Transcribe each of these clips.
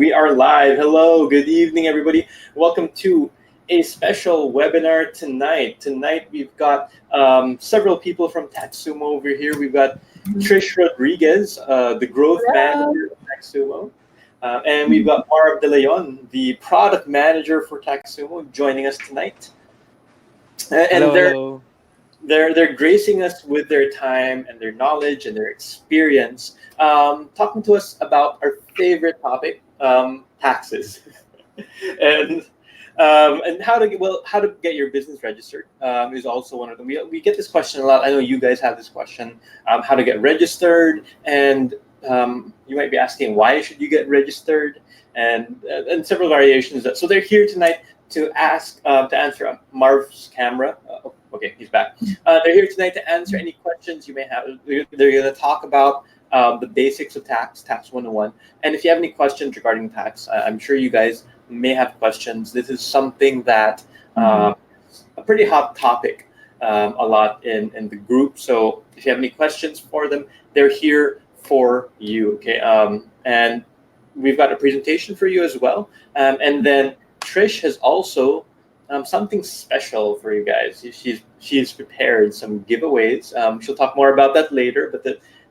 We are live. Hello, good evening, everybody. Welcome to a special webinar tonight. Tonight, we've got several people from Taxumo over here. We've got Trish Rodriguez, the growth manager of Taxumo. And we've got Marv De Leon, the product manager for Taxumo, joining us tonight. And Hello. they're gracing us with their time and their knowledge and their experience, talking to us about our favorite topic, taxes, and how to get your business registered is also one of them. We get this question a lot. I know you guys have this question, how to get registered, and you might be asking, why should you get registered, and several variations. So they're here tonight to answer Marv's camera. Okay, he's back. They're here tonight to answer any questions you may have. They're going to talk about the basics of tax 101. And if you have any questions regarding tax, I'm sure you guys may have questions. This is something that a pretty hot topic a lot in the group. So if you have any questions for them, they're here for you. Okay, and we've got a presentation for you as well. And then Trish has also something special for you guys. She's prepared some giveaways. She'll talk more about that later, but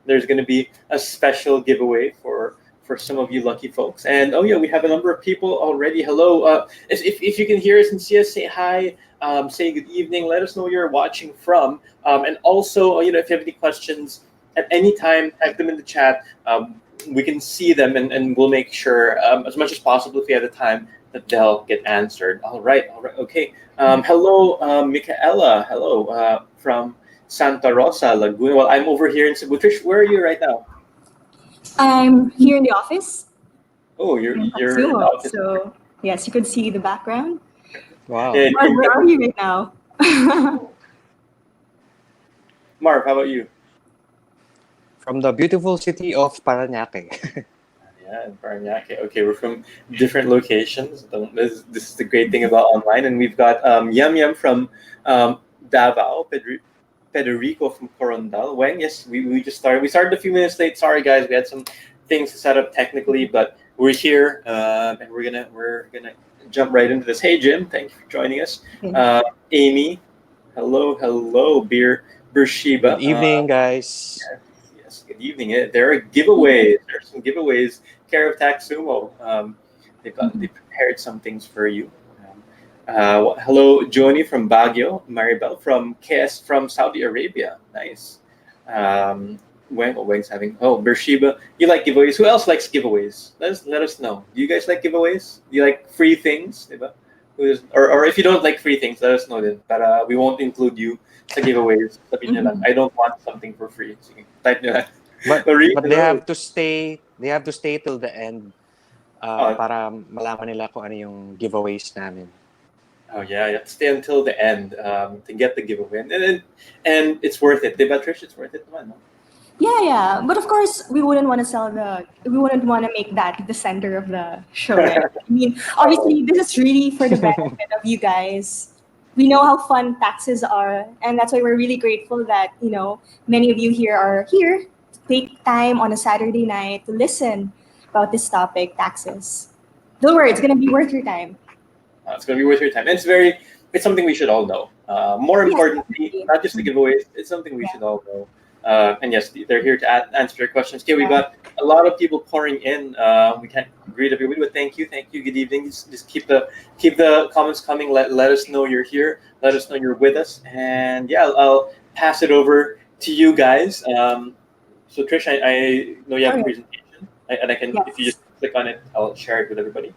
there's going to be a special giveaway for some of you lucky folks. And oh yeah, we have a number of people already. Hello. If you can hear us and see us, say hi, say good evening. Let us know where you're watching from. And also, if you have any questions at any time, type them in the chat. We can see them, and we'll make sure as much as possible, if we have the time, that they'll get answered. All right, okay. Hello, Michaela. Hello, from Santa Rosa, Laguna. Well, I'm over here in Cebu. Trish, where are you right now? I'm here in the office. Oh, you're in Taxumo, the office. So yes, you could see the background. Wow. Marv, where are you right now? Marv, how about you? From the beautiful city of Parañaque. Yeah, in Parañaque. Okay, we're from different locations. This is the great thing about online. And we've got Yum Yum from Davao, Federico from Corondal. Weng, yes, we just started. We started a few minutes late. Sorry, guys, we had some things to set up technically, but we're here, and we're gonna jump right into this. Hey, Jim, thank you for joining us. Amy, hello, Beersheba. Good evening, guys. Yes, good evening. There are giveaways. There's some giveaways. Care of Taxumo. They prepared some things for you. Hello, Joni from Baguio. Maribel from KS from Saudi Arabia. Nice. Weng's having. Oh, Beersheba. You like giveaways? Who else likes giveaways? Let us know. Do you guys like giveaways? Do you like free things? Or if you don't like free things, let us know then. But we won't include you sa giveaways. Sabihin nyo lang, I don't want something for free. Sige, type nyo lang. But they have to stay. They have to stay till the end para malaman nila kung ano yung giveaways namin. Oh yeah, you have to stay until the end to get the giveaway, and it's worth it. Diba, Trish? It's worth it, naman, no? Yeah. But of course, we wouldn't want to make that the center of the show. Right? I mean, obviously, this is really for the benefit of you guys. We know how fun taxes are, and that's why we're really grateful that many of you here are here to take time on a Saturday night to listen about this topic, taxes. Don't worry, it's gonna be worth your time. It's going to be worth your time. And it's something we should all know. More importantly, not just the giveaways, it's something we should all know. And yes, they're here to answer your questions. Okay, we've got a lot of people pouring in. We can't greet everybody, but thank you. Good evening. Just keep the comments coming. Let us know you're here. Let us know you're with us. And yeah, I'll pass it over to you guys. So Trish, I know you have a presentation, and I can, if you just click on it, I'll share it with everybody.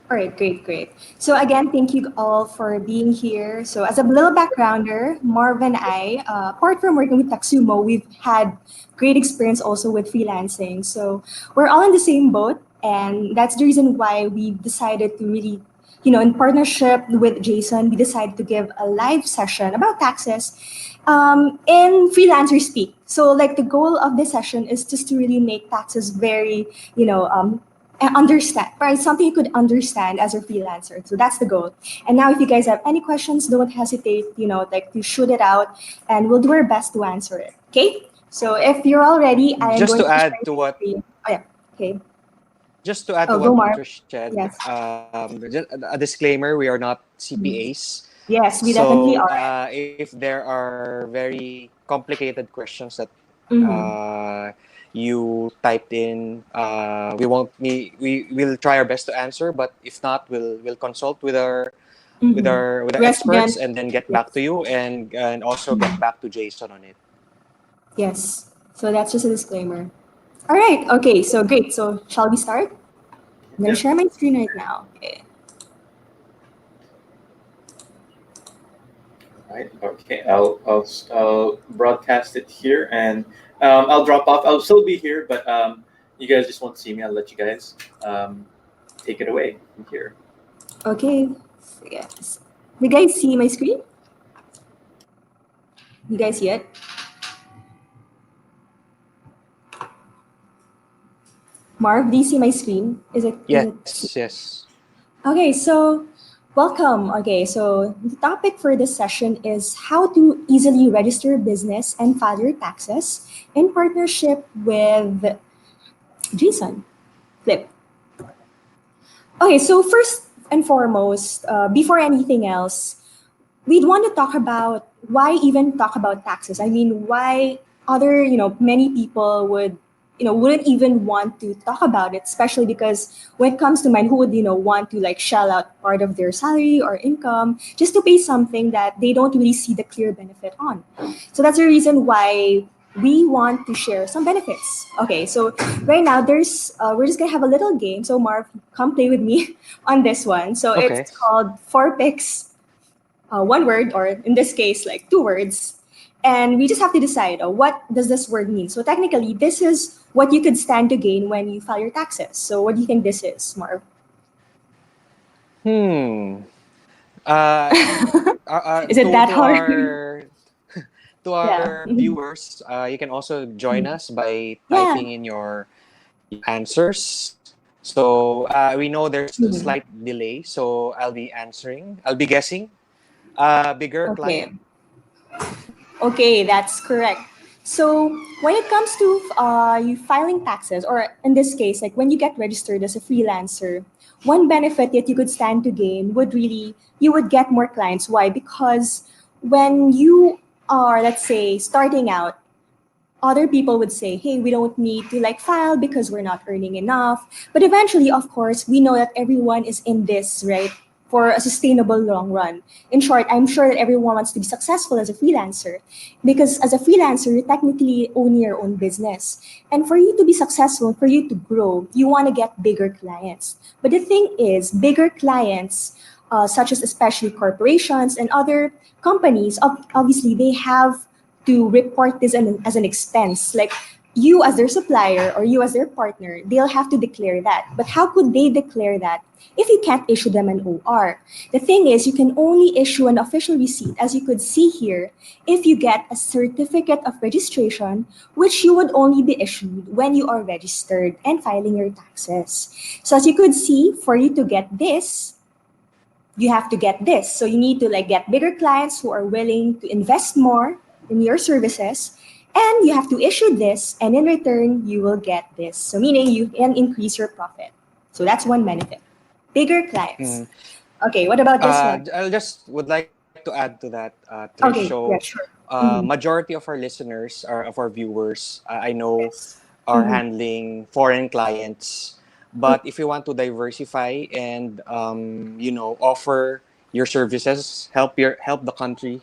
All right, great. So again, thank you all for being here. So as a little backgrounder, Marv and I, apart from working with Taxumo, we've had great experience also with freelancing. So we're all in the same boat, and that's the reason why we decided to really, in partnership with Jason, we decided to give a live session about taxes in freelancer speak. So like the goal of this session is just to really make taxes very, understand, right? Something you could understand as a freelancer. So that's the goal. And now if you guys have any questions, don't hesitate, to shoot it out, and we'll do our best to answer it. Okay? So if you're all ready, I'm just going to add to what. Oh yeah. Okay. Just to add Oh, to go, what Marv. Trish said, Yes. just a disclaimer: we are not Mhm. CPAs. Yes, we definitely So are. if there are very complicated questions that Mm-hmm. uh, you typed in, we will try our best to answer. But if not, we'll consult with our Mm-hmm. with the experts Resident. and then get back to Yes. you and also get back to Jason on it. Yes. So that's just a disclaimer. All right. Okay. So great. So shall we start? I'm gonna Yep. share my screen right now. Okay. Right. Okay. I'll broadcast it here, and I'll drop off. I'll still be here, but you guys just won't see me. I'll let you guys um, take it away from here. Okay. So, yes. You guys see my screen? You guys see it? Marv, do you see my screen? Is it Yes, yes. okay, so welcome. Okay, so the topic for this session is how to easily register a business and file your taxes in partnership with Jason. Flip. Okay, so first and foremost, before anything else, we'd want to talk about why even talk about taxes. I mean, why other, many people wouldn't even want to talk about it, especially because when it comes to mind, who would, want to like shell out part of their salary or income just to pay something that they don't really see the clear benefit on. So that's the reason why we want to share some benefits. Okay, so right now we're just gonna have a little game. So Marv, come play with me on this one. So Okay. it's called Four Picks, one word, or in this case, like two words. And we just have to decide, what does this word mean? So technically, this is what you could stand to gain when you file your taxes. So what do you think this is, Marv? Hmm. Uh, Is it that hard? to Yeah. our Mhm. viewers, you can also join us by Yeah. typing in your answers. So we know there's a Mhm. slight delay, so I'll be answering. I'll be guessing. Bigger Okay. client. Okay, that's correct. So when it comes to you filing taxes, or in this case, like when you get registered as a freelancer, one benefit that you could stand to gain would really, you would get more clients. Why? Because when you are, let's say, starting out, other people would say, hey, we don't need to like file because we're not earning enough. But eventually, of course, we know that everyone is in this, right? For a sustainable long run. In short, I'm sure that everyone wants to be successful as a freelancer because as a freelancer, you technically own your own business. And for you to be successful, for you to grow, you want to get bigger clients. But the thing is, bigger clients, such as especially corporations and other companies, obviously they have to report this as an expense. Like you as their supplier or you as their partner, they'll have to declare that. But how could they declare that if you can't issue them an OR? The thing is, you can only issue an official receipt, as you could see here, if you get a certificate of registration, which you would only be issued when you are registered and filing your taxes. So as you could see, for you to get this, you have to get this. So you need to like get bigger clients who are willing to invest more in your services, and you have to issue this, and in return you will get this. So meaning you can increase your profit. So that's one benefit. Bigger clients. Mm. Okay, what about this one? I'll just would like to add to that, Trish. So, Okay, yeah, sure. Mm-hmm. majority of our listeners or of our viewers, I know Yes. are Mm-hmm. handling foreign clients. But if you want to diversify and offer your services, help the country,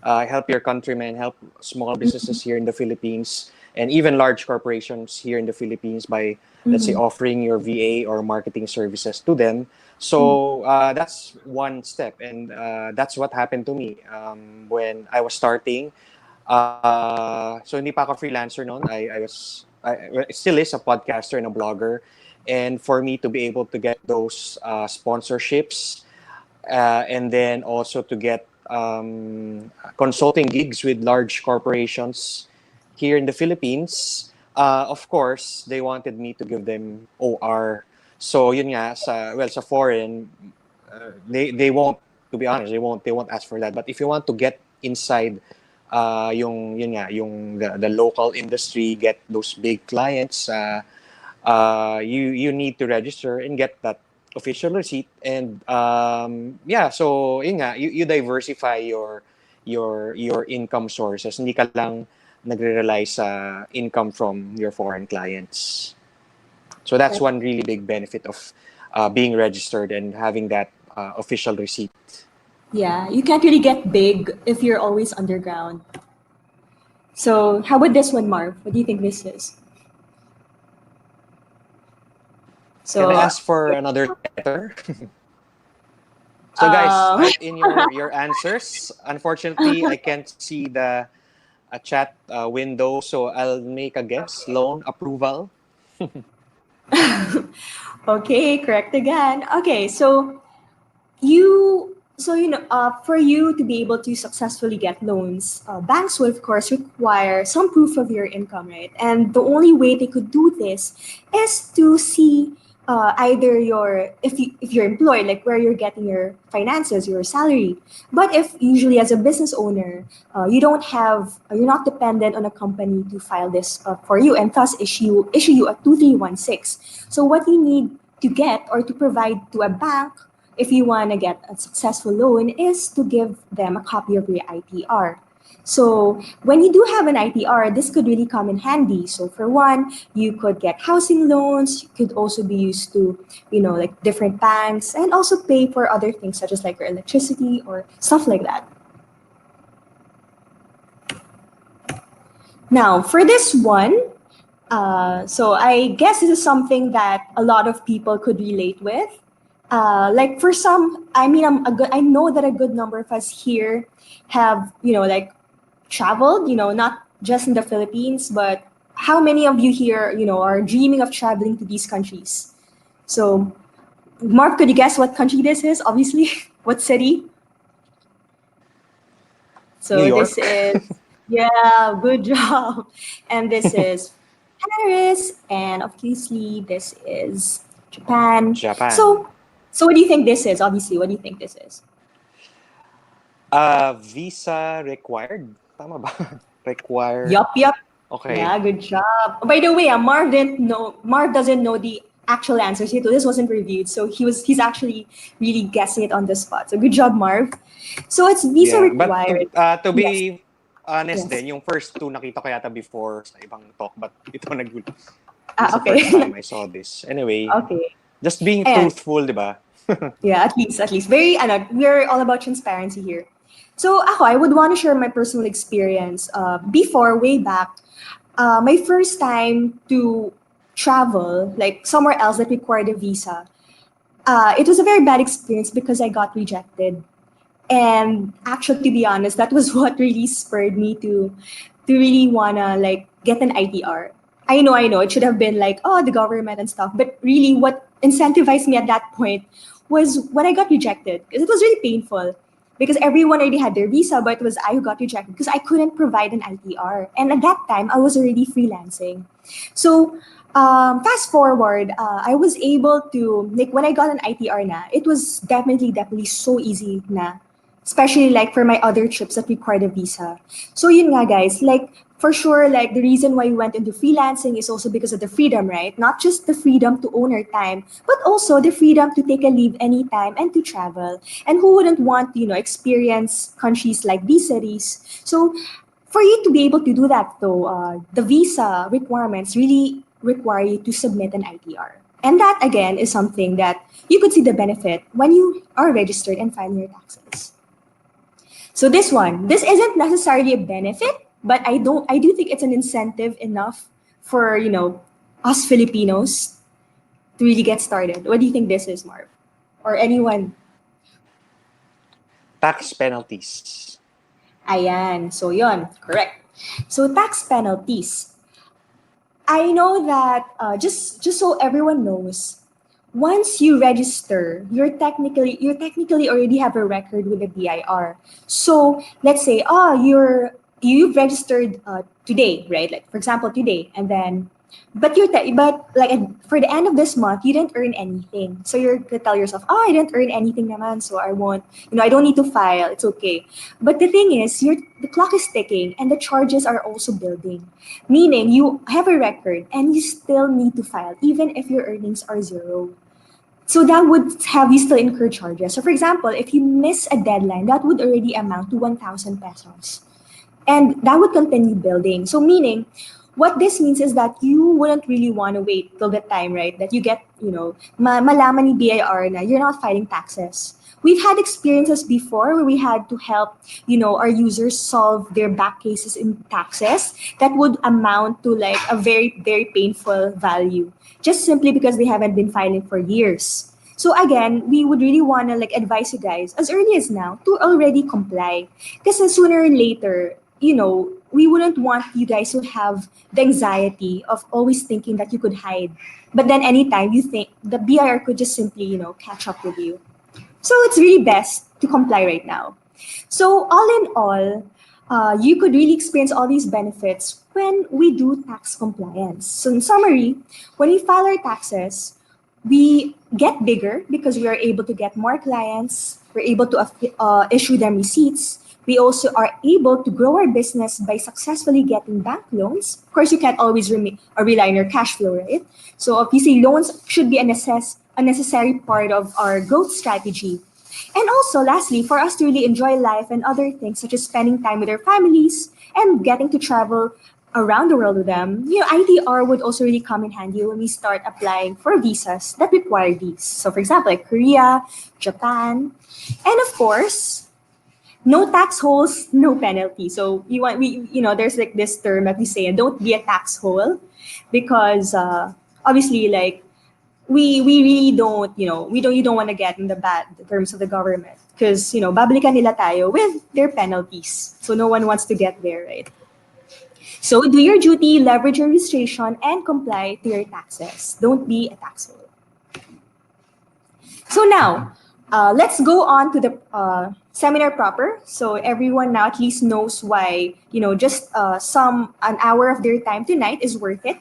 help your countrymen, help small businesses here in the Philippines, and even large corporations here in the Philippines by, let's say, Mm-hmm. offering your VA or marketing services to them. So that's one step, and that's what happened to me when I was starting. So hindi pa ako freelancer noon. I still is a podcaster and a blogger, and for me to be able to get those sponsorships and then also to get consulting gigs with large corporations here in the Philippines. Of course, they wanted me to give them OR. So yun nga sa foreign, they won't, to be honest, they won't ask for that. But if you want to get inside yung yun nga yung the local industry, get those big clients, you need to register and get that official receipt. And yeah, so yun nga, you diversify your income sources. Hindi ka lang nagre-rely sa income from your foreign clients. So that's one really big benefit of being registered and having that official receipt. Yeah, you can't really get big if you're always underground. So how about this one, Marv? What do you think this is? Can I So, ask for another letter? So guys, um, type in your answers. Unfortunately, I can't see the chat window, so I'll make a guess. Loan approval. okay, correct again. Okay, so for you to be able to successfully get loans, banks will of course require some proof of your income, right? And the only way they could do this is to see either if you're employed, like where you're getting your finances, your salary. But if usually as a business owner, you're not dependent on a company to file this for you and thus issue you a 2316. So what you need to get or to provide to a bank if you want to get a successful loan is to give them a copy of your ITR. So when you do have an ITR, this could really come in handy. So for one, you could get housing loans. You could also be used to, like different banks and also pay for other things such as like your electricity or stuff like that. Now, for this one, so I guess this is something that a lot of people could relate with. Like for some, I mean, I know that a good number of us here have, like traveled, not just in the Philippines, but how many of you here, are dreaming of traveling to these countries? So, Mark, could you guess what country this is? Obviously, what city? New So this York. is, yeah, good job. And this is Paris, and obviously this is Japan. Japan. So what do you think this is? Obviously, what do you think this is? Visa required. Tama ba? Required. Yup, yup. Okay. Yeah, good job. By the way, Marv didn't know. Marv doesn't know the actual answers here. So this wasn't reviewed. So he's actually really guessing it on the spot. So good job, Marv. So it's visa Yeah, but required. to Yes, be honest yes. din, yung first two nakita ko yata before sa ibang talk, but ito this is Ah, the first time okay. I saw this. Anyway, Okay. just being And truthful, di ba? yeah, at least. Very, we're all about transparency here. So ako, I would want to share my personal experience. Before, way back, my first time to travel, like somewhere else that required a visa, it was a very bad experience because I got rejected. And actually, to be honest, that was what really spurred me to really wanna like get an ITR. I know, it should have been like, oh, the government and stuff. But really, what incentivized me at that point was when I got rejected. Because it was really painful. Because everyone already had their visa, but it was I who got rejected because I couldn't provide an ITR. And at that time, I was already freelancing. So fast forward, I was able to, like when I got an ITR na, it was definitely so easy na. Especially like for my other trips that required a visa. So yun nga guys, like for sure, like the reason why we went into freelancing is also because of the freedom, right? Not just the freedom to own our time, but also the freedom to take a leave anytime and to travel. And who wouldn't want, experience countries like these cities? So for you to be able to do that though, the visa requirements really require you to submit an ITR. And that again is something that you could see the benefit when you are registered and filing your taxes. So this isn't necessarily a benefit, but I do think it's an incentive enough for, us Filipinos to really get started. What do you think this is, Marv? Or anyone? Tax penalties. Ayan. So yon, correct. So tax penalties. I know that just so everyone knows, once you register, you're technically already have a record with the BIR. So let's say, you've registered today, right? Like for example, today, and then but like for the end of this month, you didn't earn anything. So you're gonna tell yourself, oh, I didn't earn anything naman, so I won't, I don't need to file. It's okay. But the thing is, the clock is ticking and the charges are also building. Meaning you have a record and you still need to file, even if your earnings are zero. So that would have you still incur charges. So for example, if you miss a deadline, that would already amount to 1,000 pesos. And that would continue building. So meaning, what this means is that you wouldn't really want to wait till the time, right, that you get, malaman ni BIR na you're not filing taxes. We've had experiences before where we had to help, our users solve their back cases in taxes that would amount to like a very, very painful value, just simply because they haven't been filing for years. So again, we would really want to like advise you guys as early as now to already comply. Because sooner or later, we wouldn't want you guys to have the anxiety of always thinking that you could hide. But then anytime you think the BIR could just simply, catch up with you. So it's really best to comply right now. So all in all, you could really experience all these benefits when we do tax compliance. So in summary, when we file our taxes, we get bigger because we are able to get more clients. We're able to issue them receipts. We also are able to grow our business by successfully getting bank loans. Of course, you can't always rely on your cash flow, right? So obviously, loans should be a necessary part of our growth strategy. And also, lastly, for us to really enjoy life and other things, such as spending time with our families and getting to travel around the world with them, ITR would also really come in handy when we start applying for visas that require these. So, for example, like Korea, Japan, and of course, no tax holes, no penalty. So there's like this term that we say, don't be a tax hole, because obviously, like we really don't, you don't want to get in the bad terms of the government, because babalikan nila tayo with their penalties. So no one wants to get there, right? So do your duty, leverage your registration, and comply to your taxes. Don't be a tax hole. So now, let's go on to the seminar proper. So everyone now at least knows why, just an hour of their time tonight is worth it.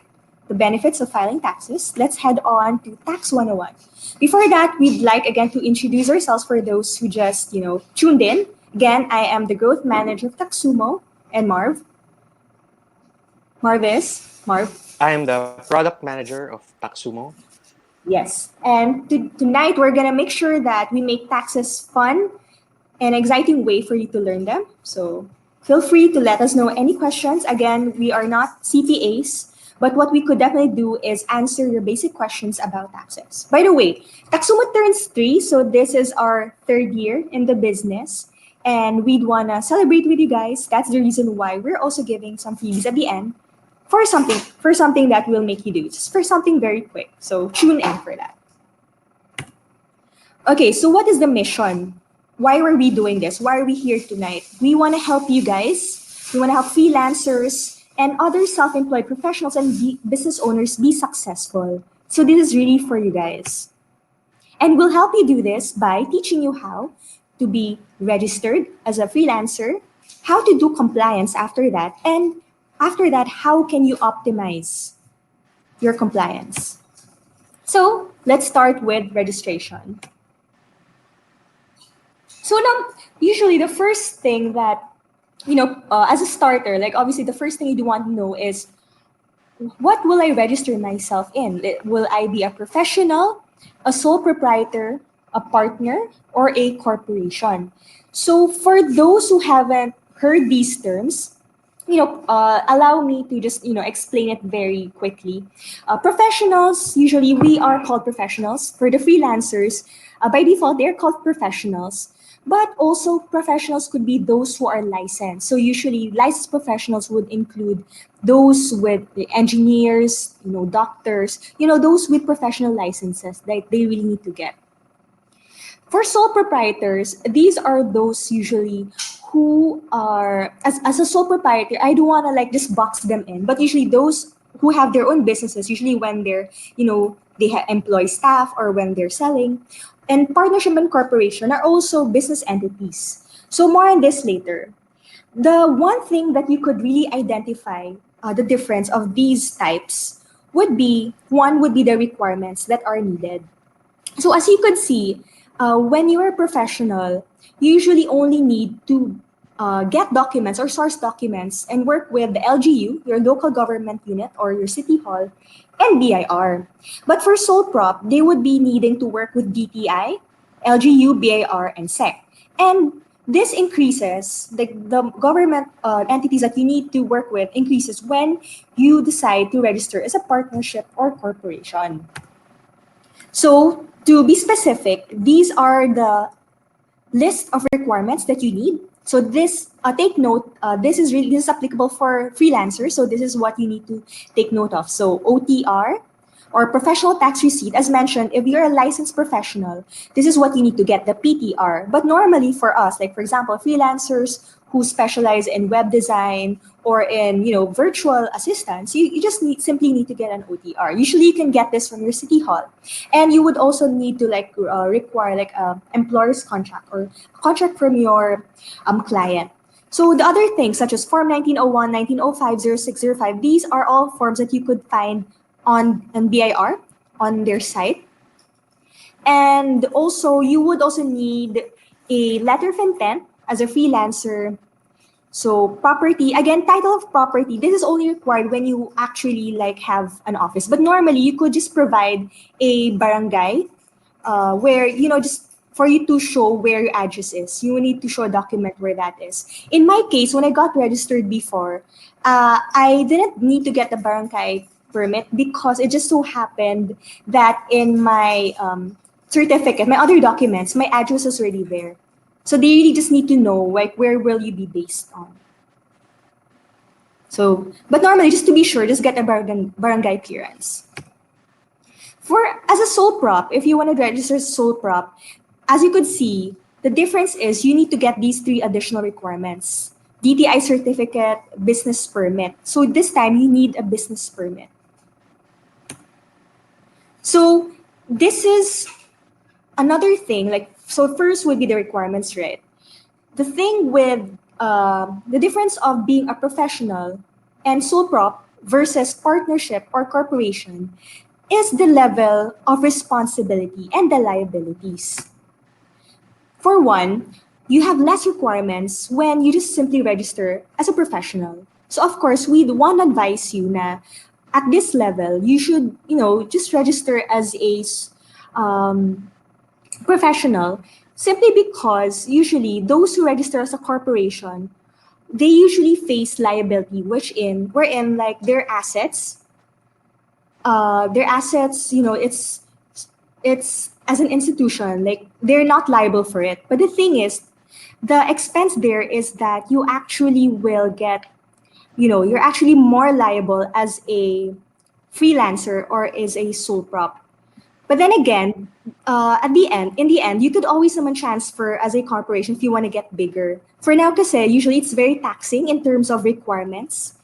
The benefits of filing taxes. Let's head on to Tax 101. Before that, we'd like again to introduce ourselves for those who just, tuned in. Again, I am the growth manager of Taxumo, and Marv. Marv. I am the product manager of Taxumo. Yes. And tonight, we're going to make sure that we make taxes fun and exciting way for you to learn them. So feel free to let us know any questions. Again, we are not CPAs, but what we could definitely do is answer your basic questions about taxes. By the way, Taxumo turns 3, so this is our 3rd year in the business, and we'd want to celebrate with you guys. That's the reason why we're also giving some freebies at the end for something that will make you do, just for something very quick. So tune in for that. Okay, so what is the mission? Why were we doing this? Why are we here tonight? We want to help you guys. We want to help freelancers and other self-employed professionals and business owners be successful. So this is really for you guys. And we'll help you do this by teaching you how to be registered as a freelancer, how to do compliance after that, and after that, how can you optimize your compliance? So let's start with registration. So now, usually the first thing that, as a starter, like obviously the first thing you do want to know is, what will I register myself in? Will I be a professional, a sole proprietor, a partner, or a corporation? So for those who haven't heard these terms, allow me to just, explain it very quickly. Professionals, usually we are called professionals. For the freelancers, by default, they're called professionals. But also professionals could be those who are licensed. So usually licensed professionals would include those with the engineers, doctors, those with professional licenses that they really need to get. For sole proprietors, these are those usually who are, as a sole proprietor, I don't want to like just box them in, but usually those who have their own businesses, usually when they're, they employ staff or when they're selling. And partnership and corporation are also business entities. So more on this later. The one thing that you could really identify the difference of these types would be the requirements that are needed. So as you could see, when you're a professional, you usually only need to get documents or source documents and work with the LGU, your local government unit or your city hall, and BIR. But for sole prop, they would be needing to work with DTI, LGU, BIR, and SEC. And this increases, the government entities that you need to work with increases when you decide to register as a partnership or corporation. So to be specific, these are the list of requirements that you need. So this, take note, this is applicable for freelancers. So this is what you need to take note of. So OTR or professional tax receipt, as mentioned, if you're a licensed professional, this is what you need to get, the PTR. But normally for us, like for example, freelancers who specialize in web design or in virtual assistants, you just simply need to get an OTR. Usually you can get this from your city hall, and you would also need to require like a employer's contract or a contract from your client. So the other things such as Form 1901, 1905, 0605, these are all forms that you could find on BIR on their site. And also you would also need a letter of intent as a freelancer. So property, again, title of property, this is only required when you actually have an office. But normally you could just provide a barangay where, just for you to show where your address is. You need to show a document where that is. In my case, when I got registered before, I didn't need to get the barangay permit because it just so happened that in my certificate, my other documents, my address was already there. So they really just need to know where will you be based on. So, but normally just to be sure, just get a barangay clearance. For as a sole prop, if you want to register as sole prop, as you could see, the difference is you need to get these three additional requirements: DTI certificate, business permit. So this time you need a business permit. So this is another thing. So first would be the requirements, right? The thing with the difference of being a professional and sole prop versus partnership or corporation is the level of responsibility and the liabilities. For one, you have less requirements when you just simply register as a professional. So of course, we'd want to advise you na at this level, you should, just register as a professional, simply because usually those who register as a corporation, they usually face liability, wherein their assets, it's as an institution, like they're not liable for it. But the thing is, the expense there is that you actually will get, you're actually more liable as a freelancer or as a sole prop. But then again, in the end, you could always someone transfer as a corporation if you want to get bigger. For now, kasi usually it's very taxing in terms of requirements.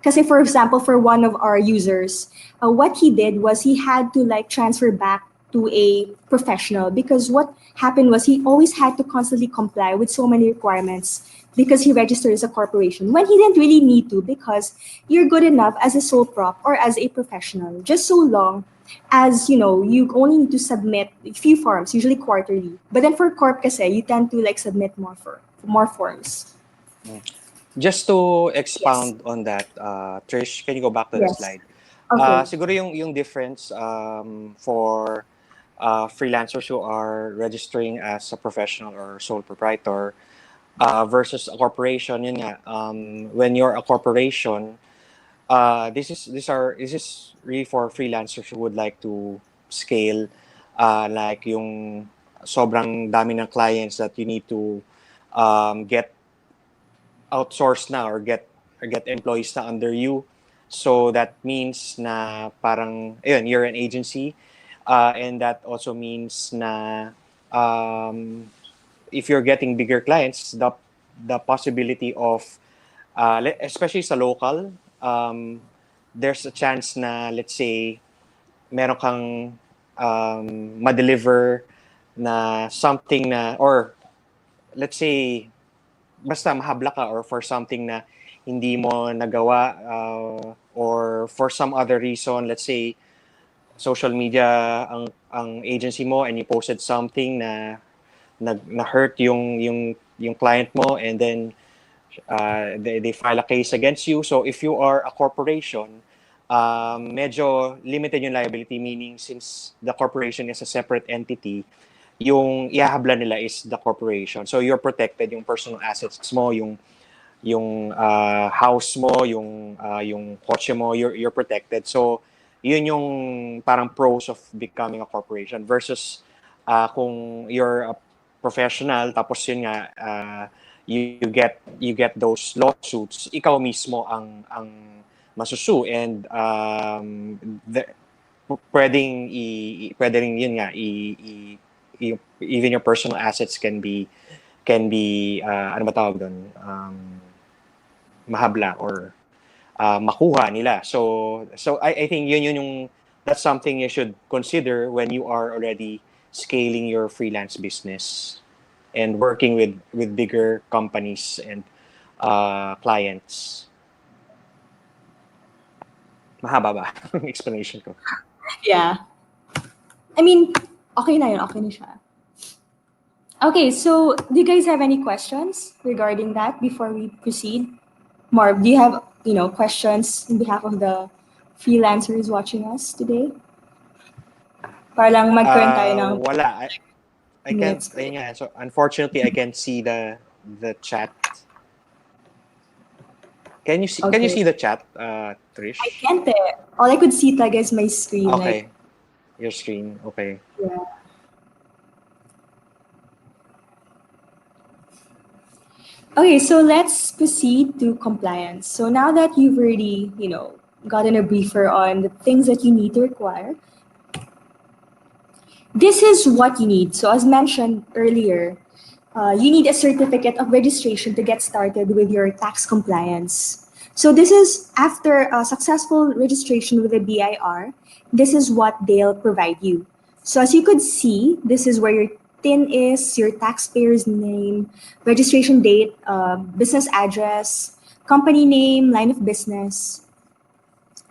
Kasi for example, for one of our users, what he did was he had to transfer back to a professional, because what happened was he always had to constantly comply with so many requirements because he registered as a corporation when he didn't really need to, because you're good enough as a sole prop or as a professional just so long as you only need to submit a few forms, usually quarterly. But then for corp kasi, you tend to submit more forms. Just to Yes. expound on that, Trish, can you go back to the Yes. slide? Okay. Siguro yung difference for freelancers who are registering as a professional or sole proprietor versus a corporation, yun nga, when you're a corporation, this is really for freelancers who would like to scale, like yung sobrang dami ng clients that you need to get outsourced na or get employees na under you. So that means na parang ayun, you're an agency, and that also means na um, if you're getting bigger clients, the possibility of especially sa local, there's a chance na, let's say, meron kang ma-deliver na something na, or let's say basta mahabla ka or for something na hindi mo nagawa, or for some other reason, let's say social media ang agency mo, and you posted something na hurt yung client mo, and then they file a case against you. So if you are a corporation, medyo limited yung liability, meaning since the corporation is a separate entity, yung iahabla nila is the corporation. So you're protected, yung personal assets mo, yung house mo, yung kotse mo, you're protected. So yun yung parang pros of becoming a corporation versus kung you're a professional, tapos yun nga you get those lawsuits, ikaw mismo ang masusu, and pwedeng yun nga even your personal assets can be ano ba tawag doon, mahabla or makuha nila. So I think yun yung that's something you should consider when you are already scaling your freelance business and working with bigger companies and clients. Mahaba ba explanation ko? Yeah. I mean, okay na yun. Okay na siya. Okay, so do you guys have any questions regarding that before we proceed? Marv, do you have, questions in behalf of the freelancers watching us today? Para lang magkaroon tayo ng Wala. I can't, minutes. ayun nga, so unfortunately I can't see the chat. Can you Okay. see the chat, Trish? I can't eh. All I could see talaga is my screen. Okay. Your screen. Okay. Yeah. Okay, so let's proceed to compliance. So now that you've already, gotten a briefer on the things that you need to require, this is what you need. So as mentioned earlier, you need a certificate of registration to get started with your tax compliance. So this is after a successful registration with the BIR, this is what they'll provide you. So as you could see, this is where your TIN is, your taxpayer's name, registration date, business address, company name, line of business,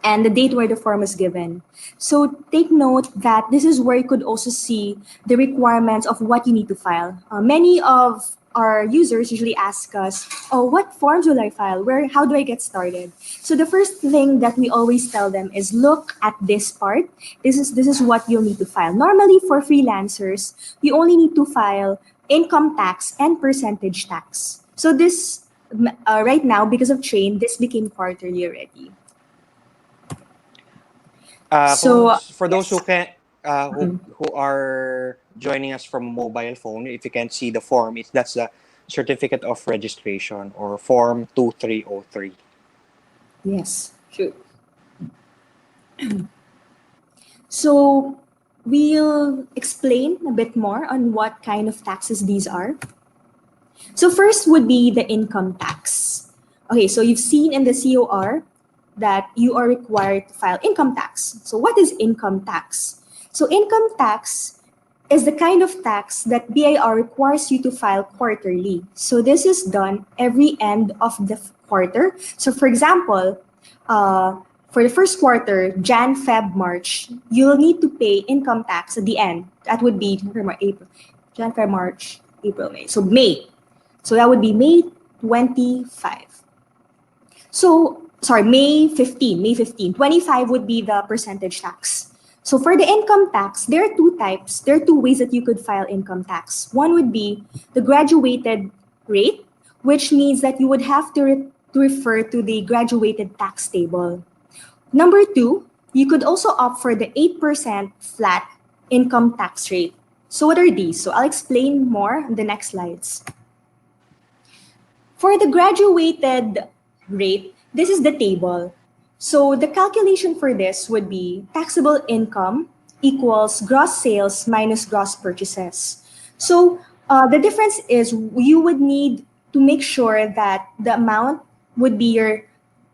and the date where the form is given. So take note that this is where you could also see the requirements of what you need to file. Many of our users usually ask us, oh, what forms will I file? How do I get started? So the first thing that we always tell them is look at this part. This is what you'll need to file. Normally for freelancers, you only need to file income tax and percentage tax. So this, right now, because of train, this became quarterly already. For those yes. who can who are joining us from mobile phone, if you can't see the form, that's the certificate of registration or form 2303. Yes, true. So we'll explain a bit more on what kind of taxes these are. So first would be the income tax. Okay, so you've seen in the COR that you are required to file income tax. So what is income tax? So income tax is the kind of tax that BIR requires you to file quarterly. So this is done every end of the quarter. So for example, for the first quarter, Jan, Feb, March, you'll need to pay income tax at the end. That would be April, Jan, Feb, March, April, May. So May. So that would be May 25. So, sorry, May 15, May 15. 25 would be the percentage tax. So for the income tax, there are two types. There are two ways that you could file income tax. One would be the graduated rate, which means that you would have to refer to the graduated tax table. Number two, you could also opt for the 8% flat income tax rate. So what are these? So I'll explain more in the next slides. For the graduated rate, this is the table. So the calculation for this would be taxable income equals gross sales minus gross purchases. So the difference is you would need to make sure that the amount would be your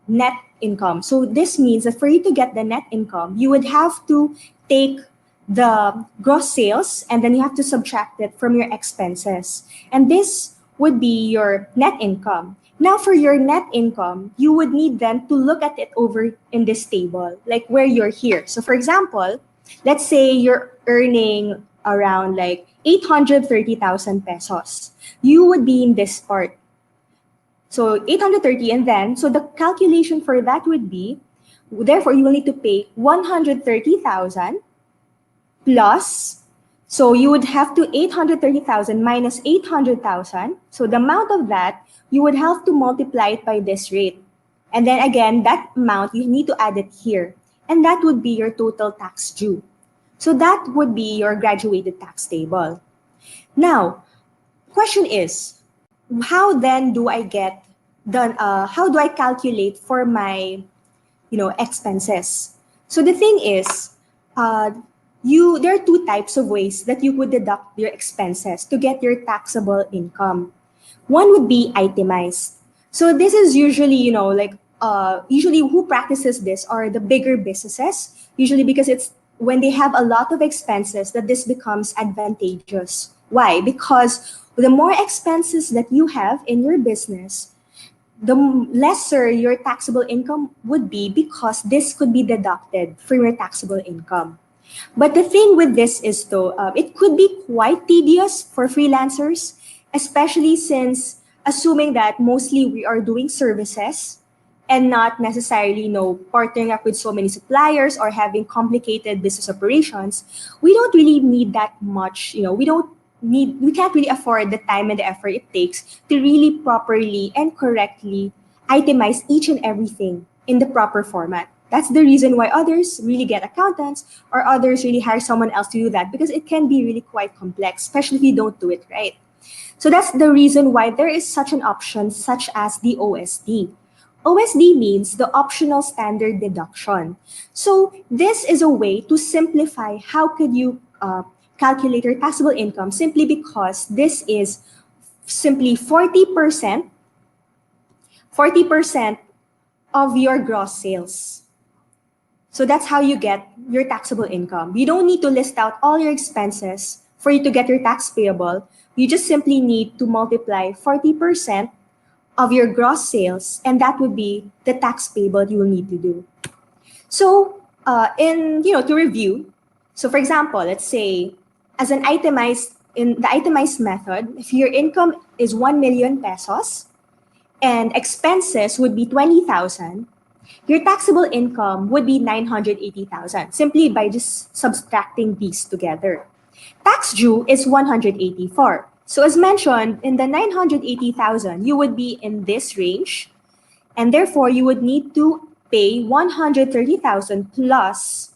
net income. So this means that for you to get the net income, you would have to take the gross sales and then you have to subtract it from your expenses. And this would be your net income. Now, for your net income, you would need then to look at it over in this table, like where you're here. So, for example, let's say you're earning around like 830,000 pesos. You would be in this part. So, 830, and then, so the calculation for that would be, therefore, you will need to pay 130,000 plus, so you would have to 830,000 minus 800,000. So the amount of that, you would have to multiply it by this rate. And then again, that amount, you need to add it here. And that would be your total tax due. So that would be your graduated tax table. Now, question is, how then do I get done? How do I calculate for my expenses? So the thing is, uh, there are two types of ways that you would deduct your expenses to get your taxable income. One would be itemized. So this is usually, usually who practices this are the bigger businesses, usually because it's when they have a lot of expenses that this becomes advantageous. Why? Because the more expenses that you have in your business, the lesser your taxable income would be because this could be deducted from your taxable income. But the thing with this is though, it could be quite tedious for freelancers, especially since assuming that mostly we are doing services and not necessarily partnering up with so many suppliers or having complicated business operations, we don't really need that much, we can't really afford the time and the effort it takes to really properly and correctly itemize each and everything in the proper format. That's the reason why others really get accountants or others really hire someone else to do that, because it can be really quite complex, especially if you don't do it right. So that's the reason why there is such an option such as the OSD. OSD means the optional standard deduction. So this is a way to simplify how could you calculate your taxable income, simply because this is simply 40% of your gross sales. So that's how you get your taxable income. You don't need to list out all your expenses for you to get your tax payable. You just simply need to multiply 40% of your gross sales, and that would be the tax payable you will need to do. So, to review, so for example, let's say as an in the itemized method, if your income is 1 million pesos and expenses would be 20,000, your taxable income would be 980,000, simply by just subtracting these together. Tax due is 184. So as mentioned, in the 980,000, you would be in this range, and therefore you would need to pay 130,000 plus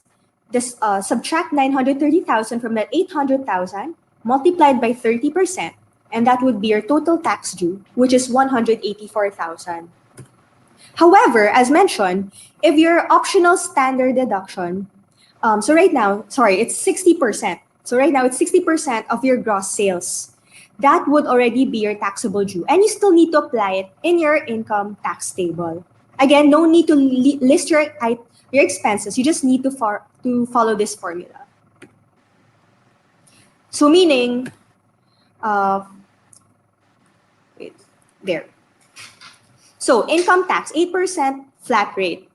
this, subtract 930,000 from that 800,000, multiplied by 30%, and that would be your total tax due, which is 184,000. However, as mentioned, if your optional standard deduction, so right now, sorry, it's 60%. So right now it's 60% of your gross sales. That would already be your taxable due, and you still need to apply it in your income tax table. Again, no need to list your expenses. You just need to follow this formula. So meaning, uh, wait, there. So income tax, 8% flat rate.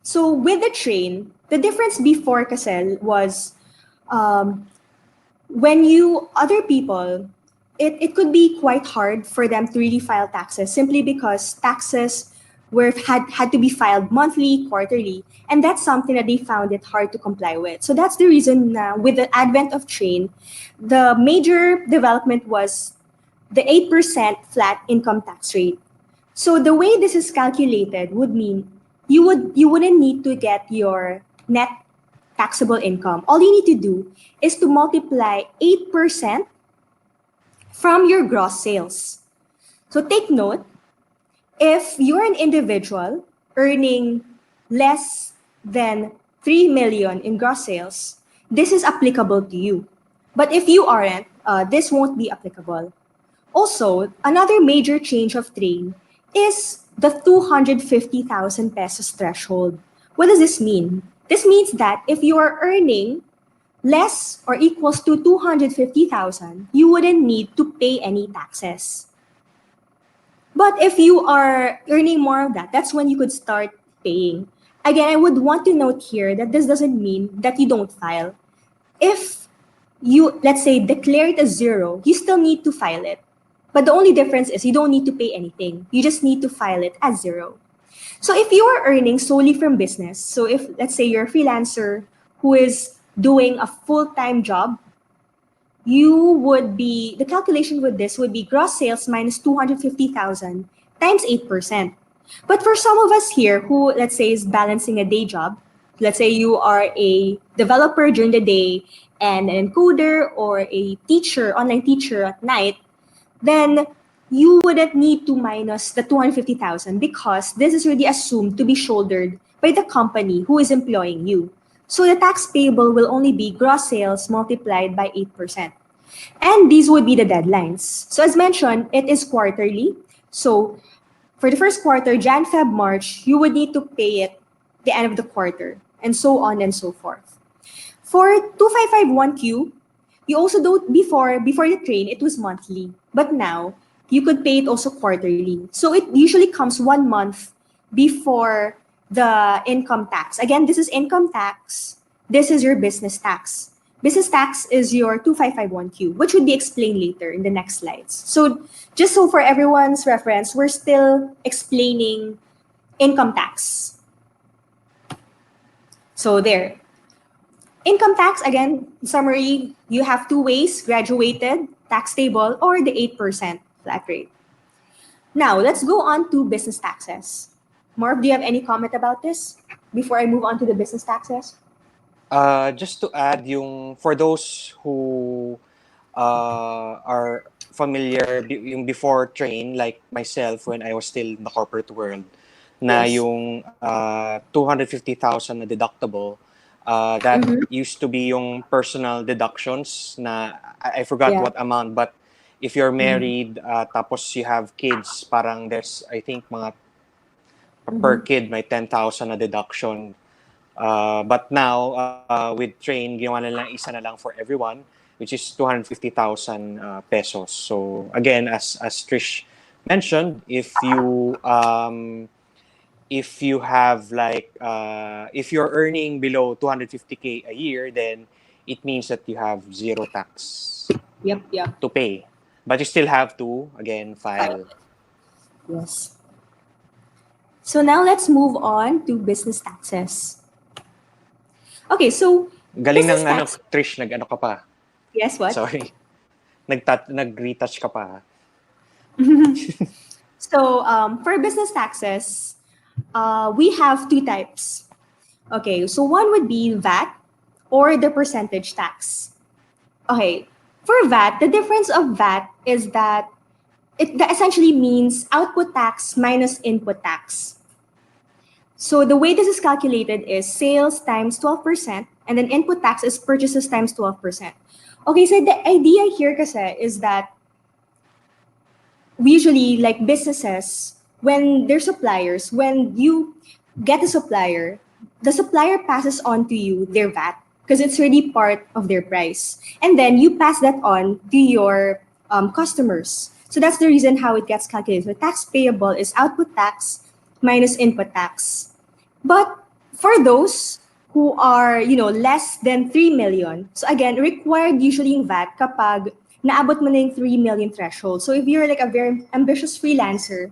So with the train, the difference before kasi was when other people, it could be quite hard for them to really file taxes, simply because taxes had to be filed monthly, quarterly, and that's something that they found it hard to comply with. So that's the reason with the advent of train, the major development was the 8% flat income tax rate. So the way this is calculated would mean you wouldn't need to get your net taxable income. All you need to do is to multiply 8% from your gross sales. So take note, if you're an individual earning less than 3 million in gross sales, this is applicable to you. But if you aren't, this won't be applicable. Also, another major change of train is the 250,000 pesos threshold. What does this mean? This means that if you are earning less or equals to 250,000, you wouldn't need to pay any taxes. But if you are earning more of that, that's when you could start paying. Again, I would want to note here that this doesn't mean that you don't file. If you, let's say, declare it as zero, you still need to file it. But the only difference is you don't need to pay anything. You just need to file it as zero. So if you are earning solely from business, so if, let's say, you're a freelancer who is doing a full-time job, you would be, the calculation with this would be gross sales minus 250,000 times 8%. But for some of us here who, let's say, is balancing a day job, let's say you are a developer during the day and an encoder or a teacher, online teacher at night, then you wouldn't need to minus the 250,000 because this is already assumed to be shouldered by the company who is employing you. So the tax payable will only be gross sales multiplied by 8%. And these would be the deadlines. So as mentioned, it is quarterly. So for the first quarter, Jan, Feb, March, you would need to pay it the end of the quarter, and so on and so forth. For 2551Q, you also don't, before the train, it was monthly. But now, you could pay it also quarterly. So it usually comes 1 month before the income tax. Again, this is income tax. This is your business tax. Business tax is your 2551Q, which would be explained later in the next slides. So just so for everyone's reference, we're still explaining income tax. So there. Income tax, again, summary, you have two ways, graduated, tax table, or the 8% flat rate. Now, let's go on to business taxes. Marv, do you have any comment about this before I move on to the business taxes? Just to add, yung for those who are familiar yung before train, like myself when I was still in the corporate world, na Yes. yung 250,000 na deductible, that Mm-hmm. used to be yung personal deductions na I forgot Yeah. what amount, but if you're Mm-hmm. married, tapos you have kids, parang there's, I think, mga per Mm-hmm. kid may 10,000 na deduction. But now, with Train, ginawa na lang isa na lang for everyone, which is 250,000 pesos. So again, as Trish mentioned, if you have like if you're earning below 250K a year, then it means that you have zero tax Yep, yep. to pay. But you still have to again Fine. file. Yes. So now let's move on to business taxes. Okay, so Galing business ng ano, tax. Trish, nag-ano ka pa. Yes, what? Sorry. Nag-retouch ka pa. So for business taxes, we have two types. Okay, so one would be VAT or the percentage tax. Okay, for VAT, the difference of VAT is that that essentially means output tax minus input tax. So the way this is calculated is sales times 12%, and then input tax is purchases times 12%. Okay, so the idea here kasi is that usually like businesses, when they're suppliers, when you get a supplier, the supplier passes on to you their VAT because it's already part of their price. And then you pass that on to your customers. So that's the reason how it gets calculated. So tax payable is output tax minus input tax. But for those who are, less than 3 million, so again, required usually yung VAT kapag naabot mo na yung 3 million threshold. So if you're like a very ambitious freelancer,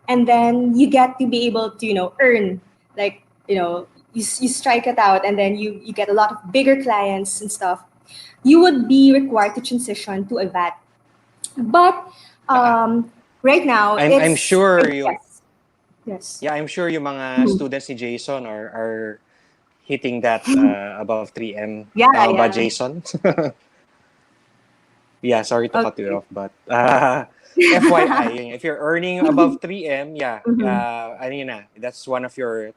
and then you get to be able to, earn, like, you strike it out, and then you get a lot of bigger clients and stuff, you would be required to transition to a VAT. But right now, I'm it's, sure yung yes, yes. yeah, I'm sure yung mga Mhm. students ni Jason are hitting that above 3M. Yeah, Tama ba, yeah. Jason? Yeah, sorry to cut you Okay. off, but FYI, yun, if you're earning above 3M, yeah, Mhm. ano yun na, that's one of your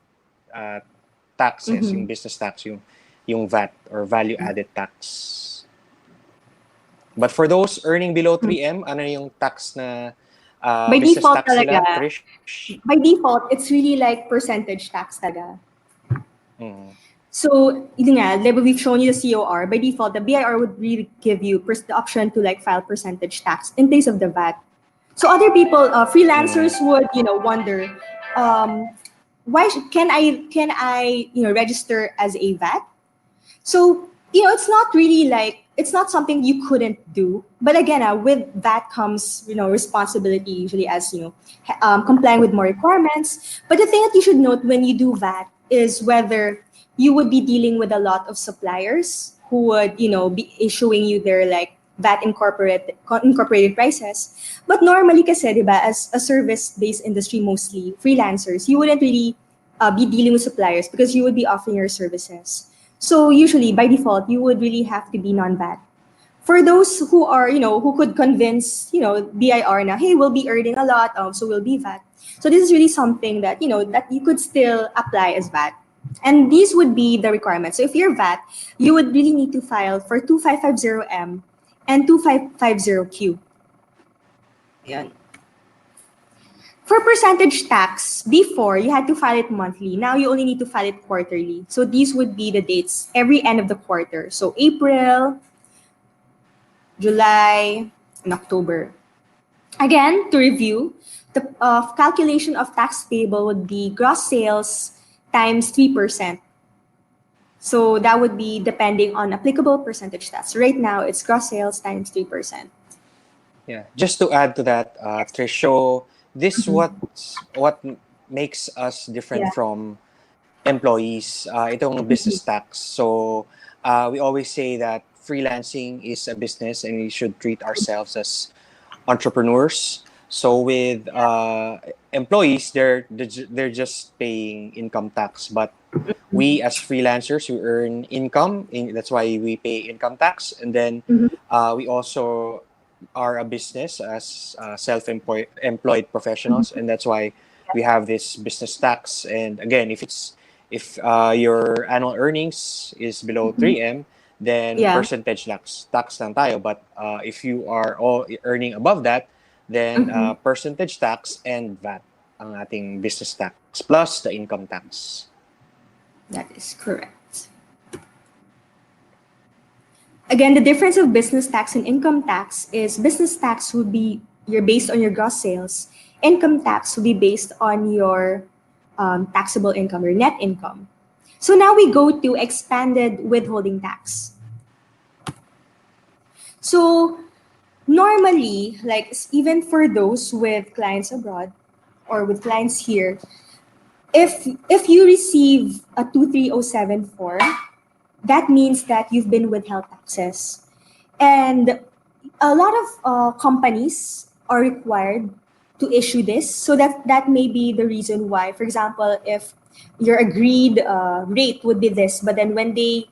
uh, taxes, yung Mhm. business tax, yung VAT or value added tax. But for those earning below 3M, ano yung tax na By business default tax talaga, nila, Trish? by default, it's really like percentage tax talaga. Mm. So, yun nga, di ba we've shown you the COR. By default, the BIR would really give you the option to like file percentage tax in place of the VAT. So other people, Mm. freelancers would, wonder, um, can I register as a VAT? So, it's not really like, it's not something you couldn't do. But again, with that comes, responsibility usually as, complying with more requirements. But the thing that you should note when you do that is whether you would be dealing with a lot of suppliers who would, be issuing you their like VAT incorporated prices. But normally kasi, di ba, as a service-based industry, mostly freelancers, you wouldn't really be dealing with suppliers because you would be offering your services. So usually, by default, you would really have to be non-VAT. For those who are, who could convince, BIR na, hey, we'll be earning a lot, so we'll be VAT. So this is really something that, that you could still apply as VAT. And these would be the requirements. So if you're VAT, you would really need to file for 2550M and 2550Q. Yan. For percentage tax, before you had to file it monthly. Now you only need to file it quarterly. So these would be the dates every end of the quarter. So April, July, and October. Again, to review, the calculation of tax payable would be gross sales times 3%. So that would be depending on applicable percentage tax. Right now, it's gross sales times 3%. Yeah, just to add to that, Trish, so this what makes us different Yeah. from employees, itong business tax. So we always say that freelancing is a business and we should treat ourselves as entrepreneurs. So with employees, they're just paying income tax, but we as freelancers we earn income. That's why we pay income tax, and then Mhm. we also are a business as self-employed professionals, and that's why we have this business tax. And again, if your annual earnings is below 3M, then Yeah. percentage tax lang tayo. But if you are all earning above that, then Mhm. percentage tax and VAT ang ating business tax plus the income tax. That is correct. Again, the difference of business tax and income tax is business tax would be you're based on your gross sales. Income tax will be based on your taxable income, your net income. So now we go to expanded withholding tax. So normally, like even for those with clients abroad or with clients here, if you receive a 23074 form, that means that you've been withheld taxes. And a lot of companies are required to issue this. So that may be the reason why, for example, if your agreed rate would be this, but then when they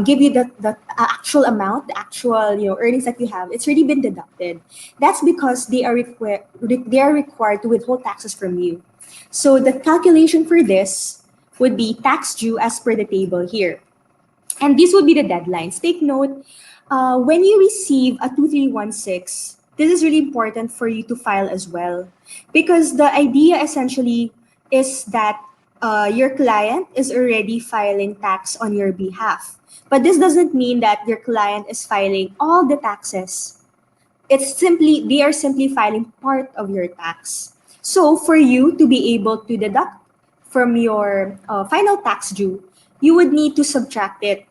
give you the actual amount, the actual earnings that you have, it's already been deducted. That's because they are required to withhold taxes from you. So the calculation for this would be tax due as per the table here. And these would be the deadlines. Take note, when you receive a 2316, this is really important for you to file as well. Because the idea essentially is that your client is already filing tax on your behalf. But this doesn't mean that your client is filing all the taxes. They are simply filing part of your tax. So for you to be able to deduct from your final tax due, you would need to subtract it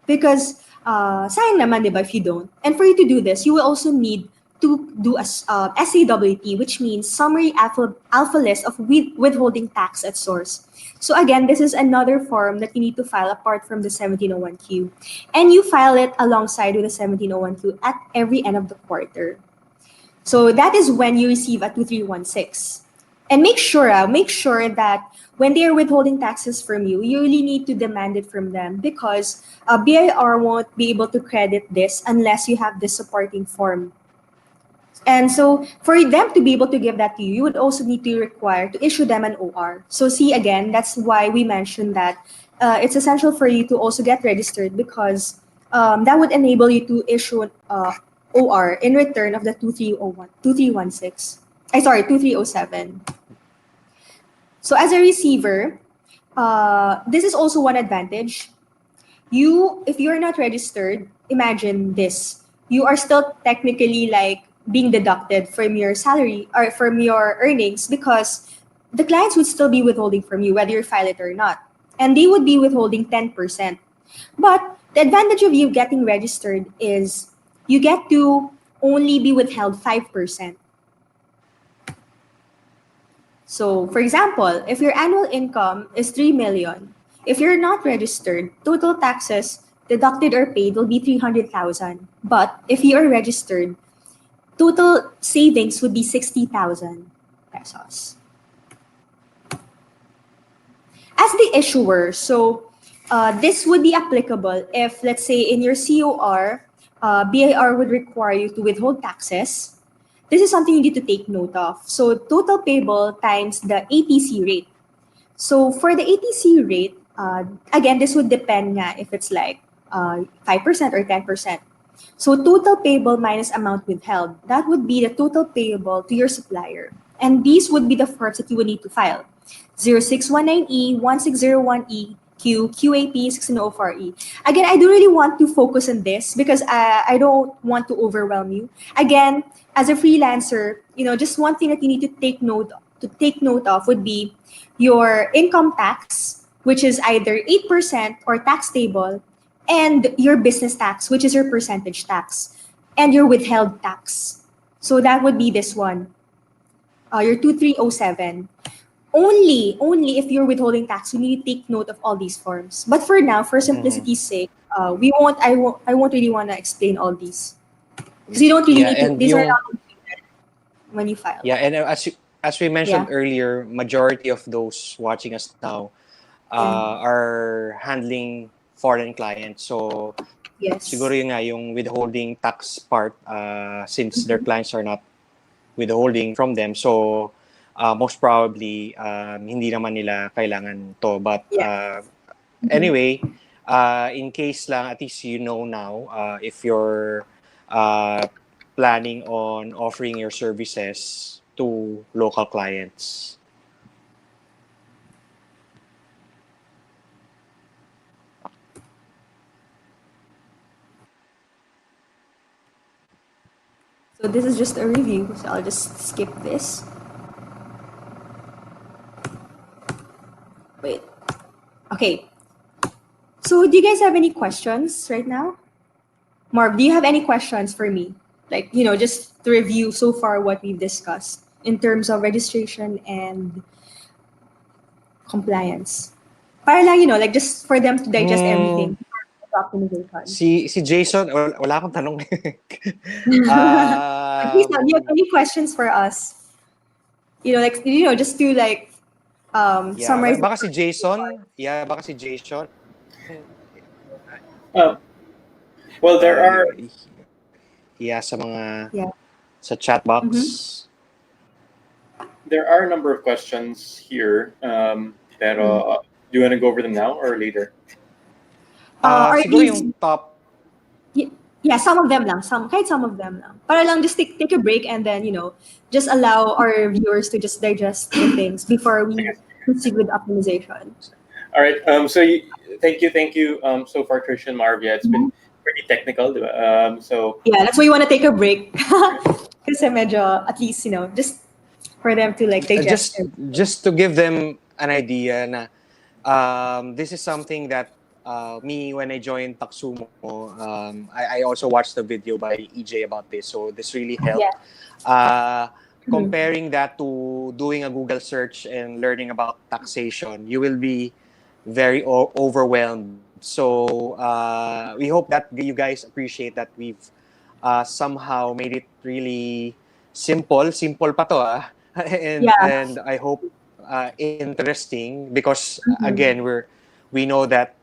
because sayang naman, di ba, if you don't. And for you to do this, you will also need to do a SAWT, which means summary alpha list of withholding tax at source. So again, this is another form that you need to file apart from the 1701Q. And you file it alongside with the 1701Q at every end of the quarter. So that is when you receive a 2316. And make sure that when they are withholding taxes from you, you really need to demand it from them because BIR won't be able to credit this unless you have this supporting form. And so for them to be able to give that to you, you would also need to require to issue them an OR. So see again, that's why we mentioned that it's essential for you to also get registered because that would enable you to issue OR in return of the 2316. I sorry, 2307. So as a receiver, this is also one advantage. If you're not registered, imagine this. You are still technically like being deducted from your salary or from your earnings, because the clients would still be withholding from you whether you file it or not. And they would be withholding 10%. But the advantage of you getting registered is you get to only be withheld 5%. So, for example, if your annual income is 3 million, if you're not registered, total taxes deducted or paid will be 300,000. But if you are registered, total savings would be 60,000 pesos. As the issuer, so this would be applicable if, let's say, in your COR, BIR would require you to withhold taxes. This is something you need to take note of. So total payable times the ATC rate. So for the ATC rate, again, this would depend nga if it's like 5% or 10%. So total payable minus amount withheld, that would be the total payable to your supplier. And these would be the forms that you would need to file. 0619E, 1601E, QAP 1604E. Again, I do really want to focus on this because I don't want to overwhelm you. Again, as a freelancer, just one thing that you need to take note of would be your income tax, which is either 8% or tax table, and your business tax, which is your percentage tax, and your withheld tax. So that would be this one, your 2307. Only if you're withholding tax, you need to take note of all these forms. But for now, for Mhm. simplicity's sake, I won't really want to explain all these because you don't really Yeah, need to. and These are yung not included when you file. yeah, and as we mentioned Yeah, earlier, majority of those watching us now yeah, are handling foreign clients. So siguro yes. yun nga yung withholding tax part, since their Mhm. clients are not withholding from them. So most probably hindi naman nila kailangan to. But Yeah. Mhm. anyway, in case lang, at least you know now, if you're uh, planning on offering your services to local clients. So this is just a review. So I'll just skip this. Wait. Okay. So do you guys have any questions right now? Marv, do you have any questions for me? Like, just to review so far what we've discussed in terms of registration and compliance. Para lang, like just for them to digest Hmm, everything. Optimization. si Jason, wala akong tanong. Please, do you have um, any questions for us? Like, just to like yeah, summarize the baka si process so far. Jason, yeah, baka si Jason, Uh, well, there are yeah, sa mga Yeah. sa chat Mm-hmm. box. there are a number of questions here. Mm. Pero do you want to go over them now or later? Or at Siguro least, yung top. yeah, some of them lang. Kahit some of them lang. Para lang just take a break and then, just allow our viewers to just digest the things before we proceed with optimization. All right. Thank you. So far, Christian Marv, yeah, it's been Mhm. pretty technical. Diba? So Yeah, that's why you want to take a break. Kasi medyo, at least, just for them to like digest just everything. just to give them an idea na this is something that me when I joined Taxumo, I also watched the video by EJ about this, so this really Yeah. helped. Uh, Mhm. Comparing that to doing a Google search and learning about taxation, you will be very overwhelmed. So we hope that you guys appreciate that we've somehow made it really simple pa to Yeah. and I hope interesting because Mhm. again we know that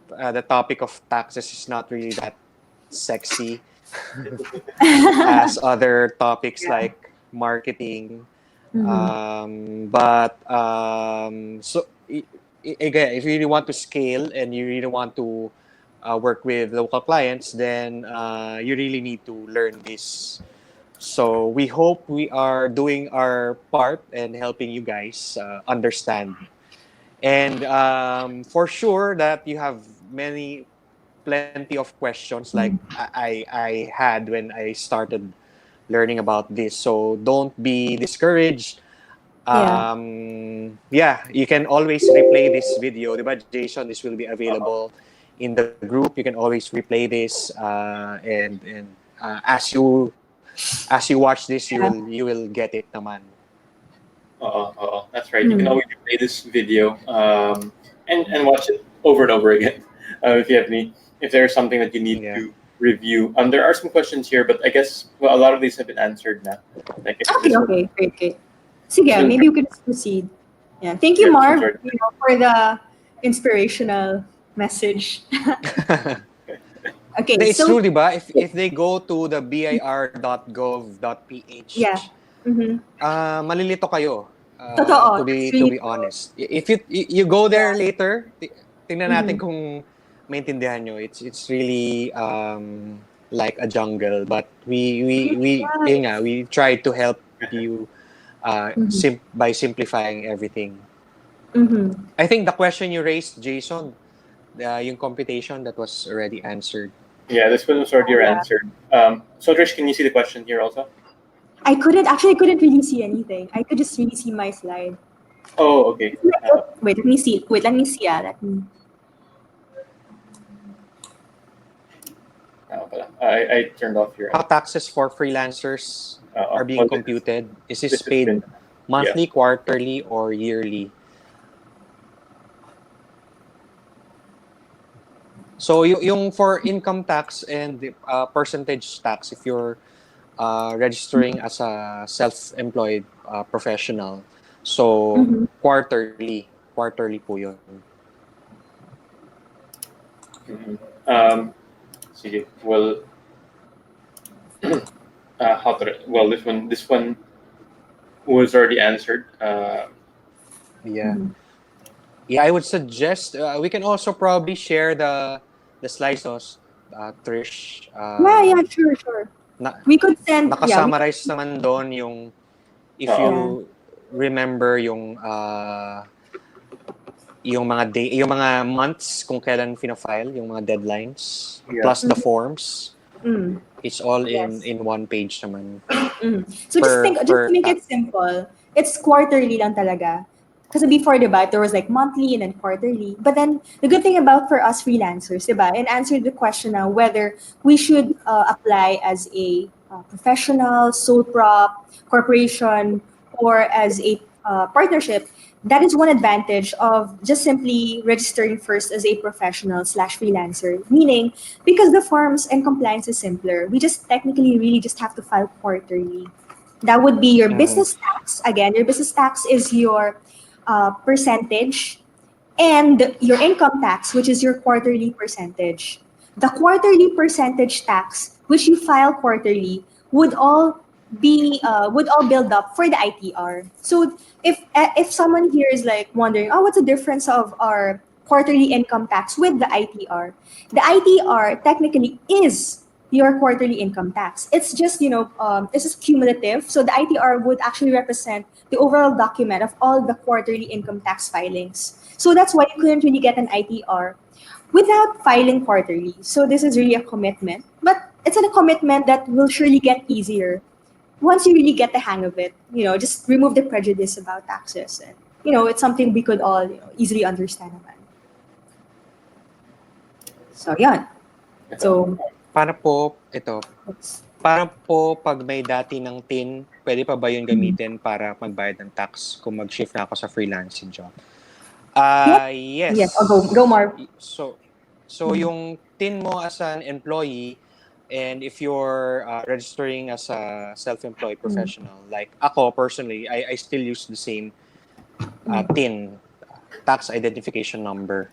the topic of taxes is not really that sexy as other topics Yeah. like marketing. Mhm. But so again, if you really want to scale and you really want to work with local clients, then you really need to learn this. So we hope we are doing our part and helping you guys understand. And for sure that you have plenty of questions like I had when I started learning about this. So don't be discouraged. Yeah. Yeah, you can always replay this video, diba, Jason? This will be available in the group. You can always replay this, and as you watch this, Yeah. you will get it, naman. That's right. You can Mm. always play this video and watch it over and over again if you have any. If there's something that you need Yeah. to review. There are some questions here, but I guess a lot of these have been answered now. Like if Okay, this one, okay, great, great. Sige, this one's maybe we can just proceed. Yeah. Thank you, yeah, this one's Marv, already. for the inspirational message. Okay, It's so true, diba? If they go to the bir.gov.ph, yeah. Mm-hmm. malilito kayo. Totoo. That's To really be true. honest, if you go there Yeah. later, tingnan natin Mm-hmm. kung maintindihan nyo. It's really like a jungle, but yun nga, we try to help you Mm-hmm. by simplifying everything. Mm-hmm. I think the question you raised, Jason, yung computation, that was already answered. Yeah, this one was already Yeah. answered. So Trish, can you see the question here also? I couldn't really see anything. I could just really see my slide. Oh, okay. Wait, let me see. Wait, let me see. Let me. I turned off your How taxes for freelancers are being well, computed? Is this this has paid been yeah. monthly, quarterly, or yearly? So yung for income tax and percentage tax, if you're registering as a self-employed professional, so Mm-hmm. quarterly po yun. Mhm. Sige. Well, this one was already answered. Yeah. Mm-hmm. Yeah, I would suggest we can also probably share the slides, no, Trish. Yeah, yeah, sure, sure. Na, We could send. Yeah, we could. nakasummarize naman doon yung if Uh, Yeah. you remember yung mga yung mga months kung kailan fina-file, yung mga deadlines, yeah. plus the forms. Mm. It's all Yes. in one page naman So just to per make tax. it simple, it's quarterly lang talaga. Because before, diba, there was like monthly and then quarterly. But then the good thing about for us freelancers, diba, and answer the question now whether we should apply as a professional, sole prop, corporation, or as a partnership. That is one advantage of just simply registering first as a professional slash freelancer. Meaning, because the forms and compliance is simpler, we just technically really just have to file quarterly. That would be your Mhm. business tax. Again, your business tax is your percentage, and your income tax, which is your quarterly percentage. The quarterly percentage tax, which you file quarterly, would all build up for the ITR. So if someone here is like wondering, oh, what's the difference of our quarterly income tax with the ITR? The ITR technically is your quarterly income tax. It's just, this is cumulative. So the ITR would actually represent the overall document of all the quarterly income tax filings. So that's why you couldn't really get an ITR without filing quarterly. So this is really a commitment, but it's a commitment that will surely get easier once you really get the hang of it. Just remove the prejudice about taxes, and it's something we could all easily understand naman. So yeah. So Para po ito, that's, para po pag may dati ng tin, pwede pa ba yun mm. gamitin para magbayad ng tax kung mag-shift na ako sa freelancing job? Yes, yes. Oh, go, Yes. Marv. So yung tin mo as an employee, and if you're registering as a self-employed Mm, professional, like ako personally, I still use the same mm. tin, tax identification number.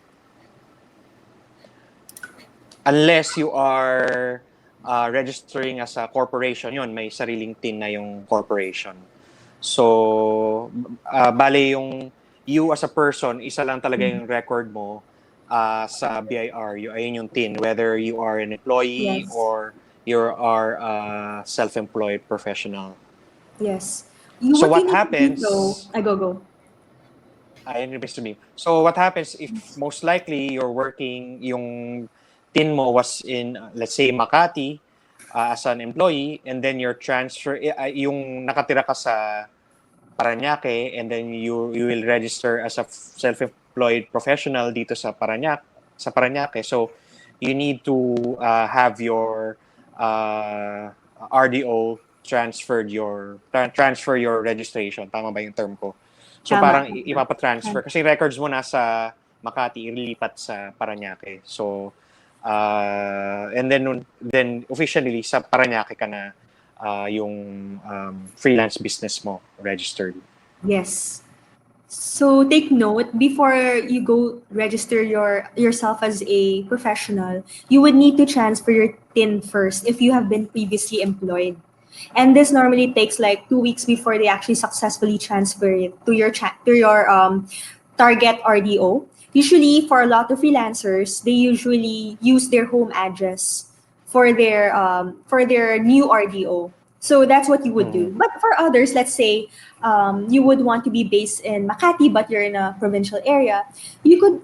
Unless you are registering as a corporation, yun, may sariling tin na yung corporation. So, bale yung you as a person, isa lang talaga yung record mo sa BIR. Ayun yung tin. Whether you are an employee Yes, or you are a self-employed professional. yes. So What you what need to do though, happens, I go. ayun yung to me. So what happens if most likely you're working, yung tin mo was in, let's say, Makati, as an employee, and then your transfer, yung nakatira ka sa Parañaque, and then you will register as a self-employed professional dito sa Parañaque. So you need to have your RDO transfer your registration. Tama ba yung term ko? So Tama. parang ipapatransfer kasi records mo nasa Makati, ililipat sa Parañaque. So and then officially sa Parañaque ka na yung freelance business mo registered. Yes. So take note, before you go register yourself as a professional, you would need to transfer your TIN first if you have been previously employed. And this normally takes like 2 weeks before they actually successfully transfer it to your target RDO. Usually, for a lot of freelancers, they usually use their home address for their new RDO. So that's what you would do. But for others, let's say you would want to be based in Makati, but you're in a provincial area, you could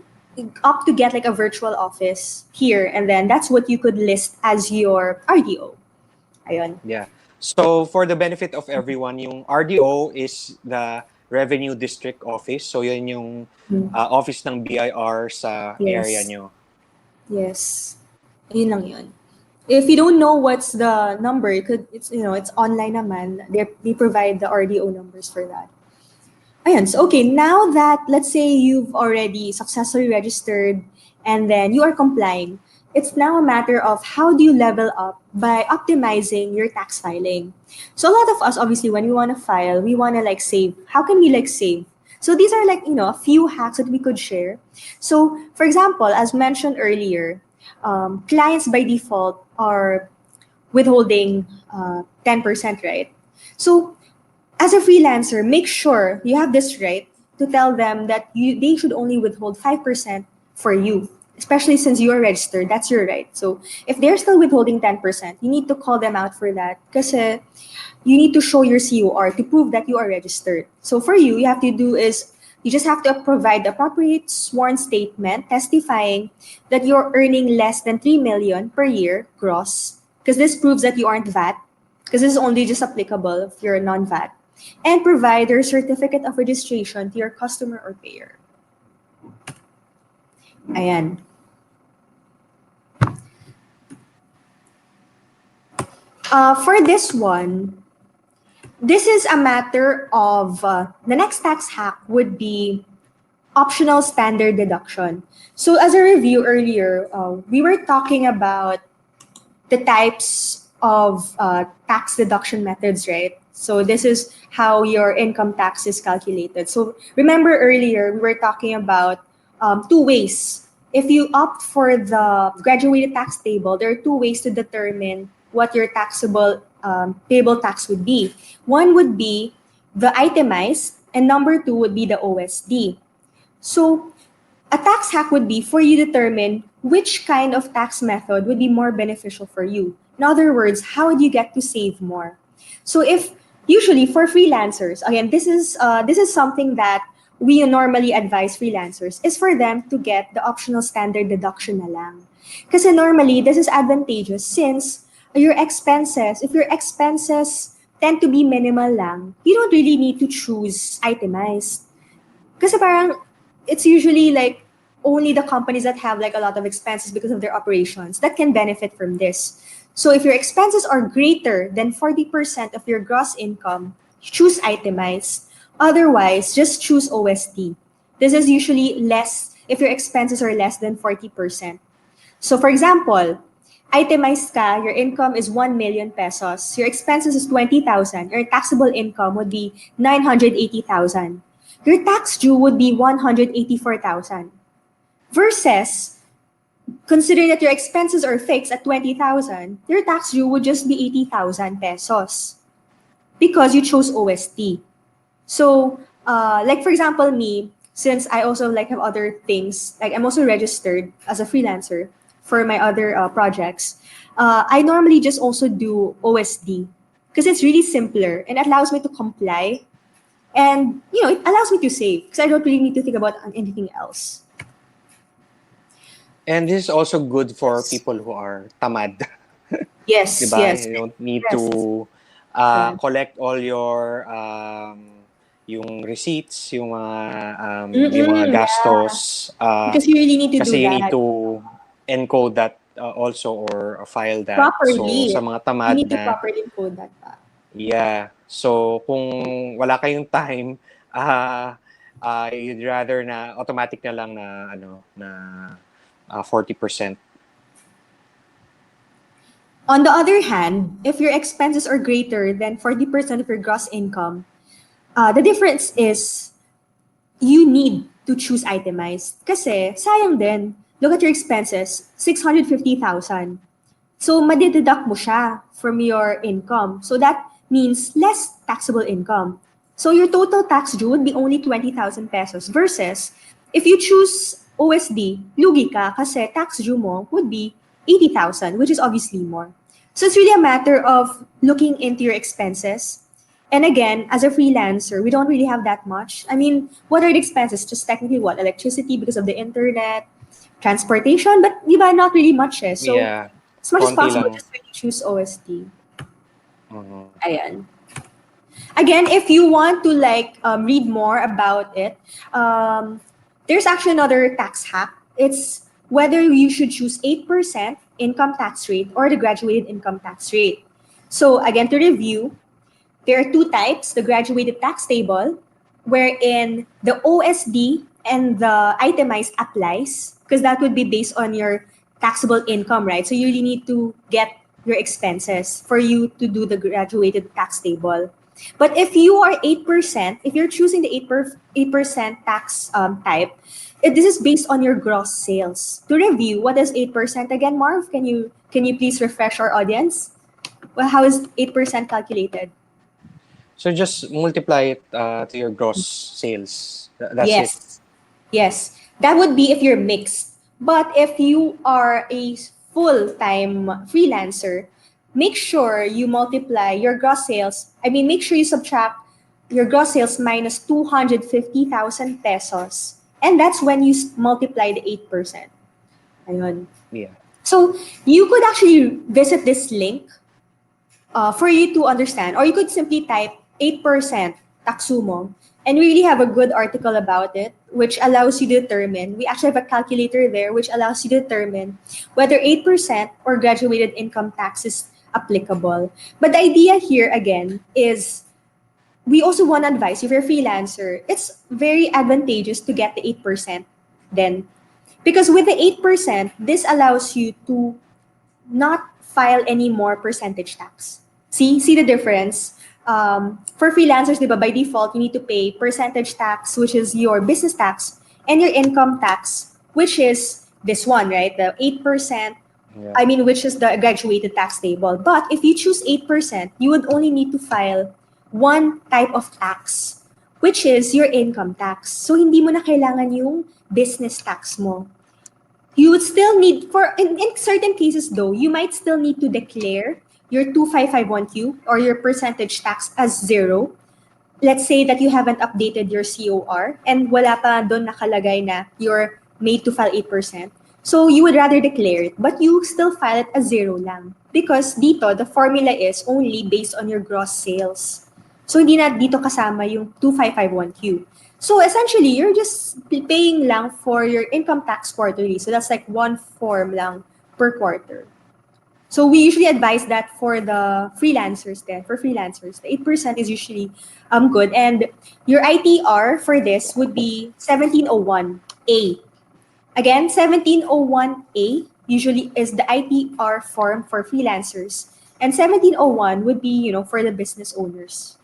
opt to get like a virtual office here, and then that's what you could list as your RDO. Ayun. Yeah. So for the benefit of everyone, yung RDO is the Revenue District Office. So yun yung office ng BIR sa area Yes. nyo. Yes. Yun lang yun. If you don't know what's the number, it's online naman. They provide the RDO numbers for that. Ayan, so okay, now that let's say you've already successfully registered and then you are complying, it's now a matter of how do you level up by optimizing your tax filing. So a lot of us, obviously, when we want to file, we want to like save. How can we like save? So these are like, a few hacks that we could share. So for example, as mentioned earlier, clients by default are withholding 10%, right? So as a freelancer, make sure you have this right to tell them that they should only withhold 5% for you, especially since you are registered. That's your right. So if they're still withholding 10%, you need to call them out for that because you need to show your COR to prove that you are registered. So for you have to do is you just have to provide the appropriate sworn statement testifying that you're earning less than 3 million per year gross, because this proves that you aren't VAT, because this is only just applicable if you're non-VAT, and provide your certificate of registration to your customer or payer. Ayan. For this one, this is a matter of the next tax hack would be optional standard deduction. So as a review earlier, we were talking about the types of tax deduction methods, right? So this is how your income tax is calculated. So remember earlier, we were talking about two ways. If you opt for the graduated tax table, there are two ways to determine what your taxable payable tax would be. One would be the itemized, and number two would be the OSD. So a tax hack would be for you to determine which kind of tax method would be more beneficial for you. In other words, how would you get to save more? So if usually for freelancers, again, this is something that we normally advise freelancers is for them to get the optional standard deduction na lang. Kasi normally this is advantageous since if your expenses tend to be minimal lang, you don't really need to choose itemized. Kasi parang it's usually like only the companies that have like a lot of expenses because of their operations that can benefit from this. So if your expenses are greater than 40% of your gross income, choose itemized. Otherwise, just choose OST. This is usually less if your expenses are less than 40%. So for example, itemized ka, your income is 1 million pesos. Your expenses is 20,000. Your taxable income would be 980,000. Your tax due would be 184,000. Versus, considering that your expenses are fixed at 20,000, your tax due would just be 80,000 pesos because you chose OST. So, like for example, me, since I also like have other things, like I'm also registered as a freelancer for my other projects, I normally just also do OSD because it's really simpler and it allows me to comply. And, it allows me to save because I don't really need to think about anything else. And this is also good for people who are tamad. Yes, diba? yes, You don't need yes. to Correct. collect all your yung receipts, yung mga Mm-mm, yeah. gastos, Because you really need to do kasi you need that to encode that also or file that. So properly. sa mga You tamad need to na, properly code that pa. yeah. So kung wala kayong time, you'd rather na automatic na lang na ano na 40%. On the other hand, if your expenses are greater than 40% of your gross income, the difference is you need to choose itemized. Kasi sayang din, look at your expenses, 650,000. So, madideduct mo siya from your income. So, that means less taxable income. So, your total tax due would be only 20,000 pesos versus if you choose OSD, lugi ka kasi tax due mo would be 80,000, which is obviously more. So, it's really a matter of looking into your expenses. And again, as a freelancer, we don't really have that much. I mean, what are the expenses? Just technically what? Electricity because of the internet, transportation, but di ba, not really much eh. So, Yeah. as much as Konti possible, lang. just really choose OST. Mhm. Ayan. Again, if you want to like read more about it, there's actually another tax hack. It's whether you should choose 8% income tax rate or the graduated income tax rate. So again, to review, there are two types, the graduated tax table, wherein the OSD and the itemized applies, because that would be based on your taxable income, right? So you really need to get your expenses for you to do the graduated tax table. But if you are 8%, if you're choosing the 8% tax type, this is based on your gross sales. To review, what is 8% again, Marv? Can you please refresh our audience? Well, how is 8% calculated? So just multiply it to your gross sales. That's it. Yes. Yes. That would be if you're mixed. But if you are a full-time freelancer, make sure you multiply your gross sales. I mean, make sure you subtract your gross sales minus 250,000 pesos. And that's when you multiply the 8%. Ayun. Yeah. So you could actually visit this link for you to understand. Or you could simply type 8% Taxumo and we really have a good article about it, which allows you to determine. We actually have a calculator there, which allows you to determine whether 8% or graduated income tax is applicable. But the idea here, again, is we also want to advise if you're a freelancer, it's very advantageous to get the 8% then. Because with the 8%, this allows you to not file any more percentage tax. See the difference? For freelancers, di ba, by default, you need to pay percentage tax, which is your business tax, and your income tax, which is this one, right? The 8%, Yeah. I mean, which is the graduated tax table. But if you choose 8%, you would only need to file one type of tax, which is your income tax. So, hindi mo na kailangan yung business tax mo. You would still need for in certain cases though, you might still need to declare your 2551Q or your percentage tax as zero. Let's say that you haven't updated your COR and wala pa doon nakalagay na you're made to file 8%. So you would rather declare it, but you still file it as zero lang. Because dito, the formula is only based on your gross sales. So hindi na dito kasama yung 2551Q. So essentially, you're just paying lang for your income tax quarterly. So that's like one form lang per quarter. So we usually advise that for the freelancers then. For freelancers, the 8% is usually good. And your ITR for this would be 1701A. Again, 1701A usually is the ITR form for freelancers. And 1701 would be, for the business owners.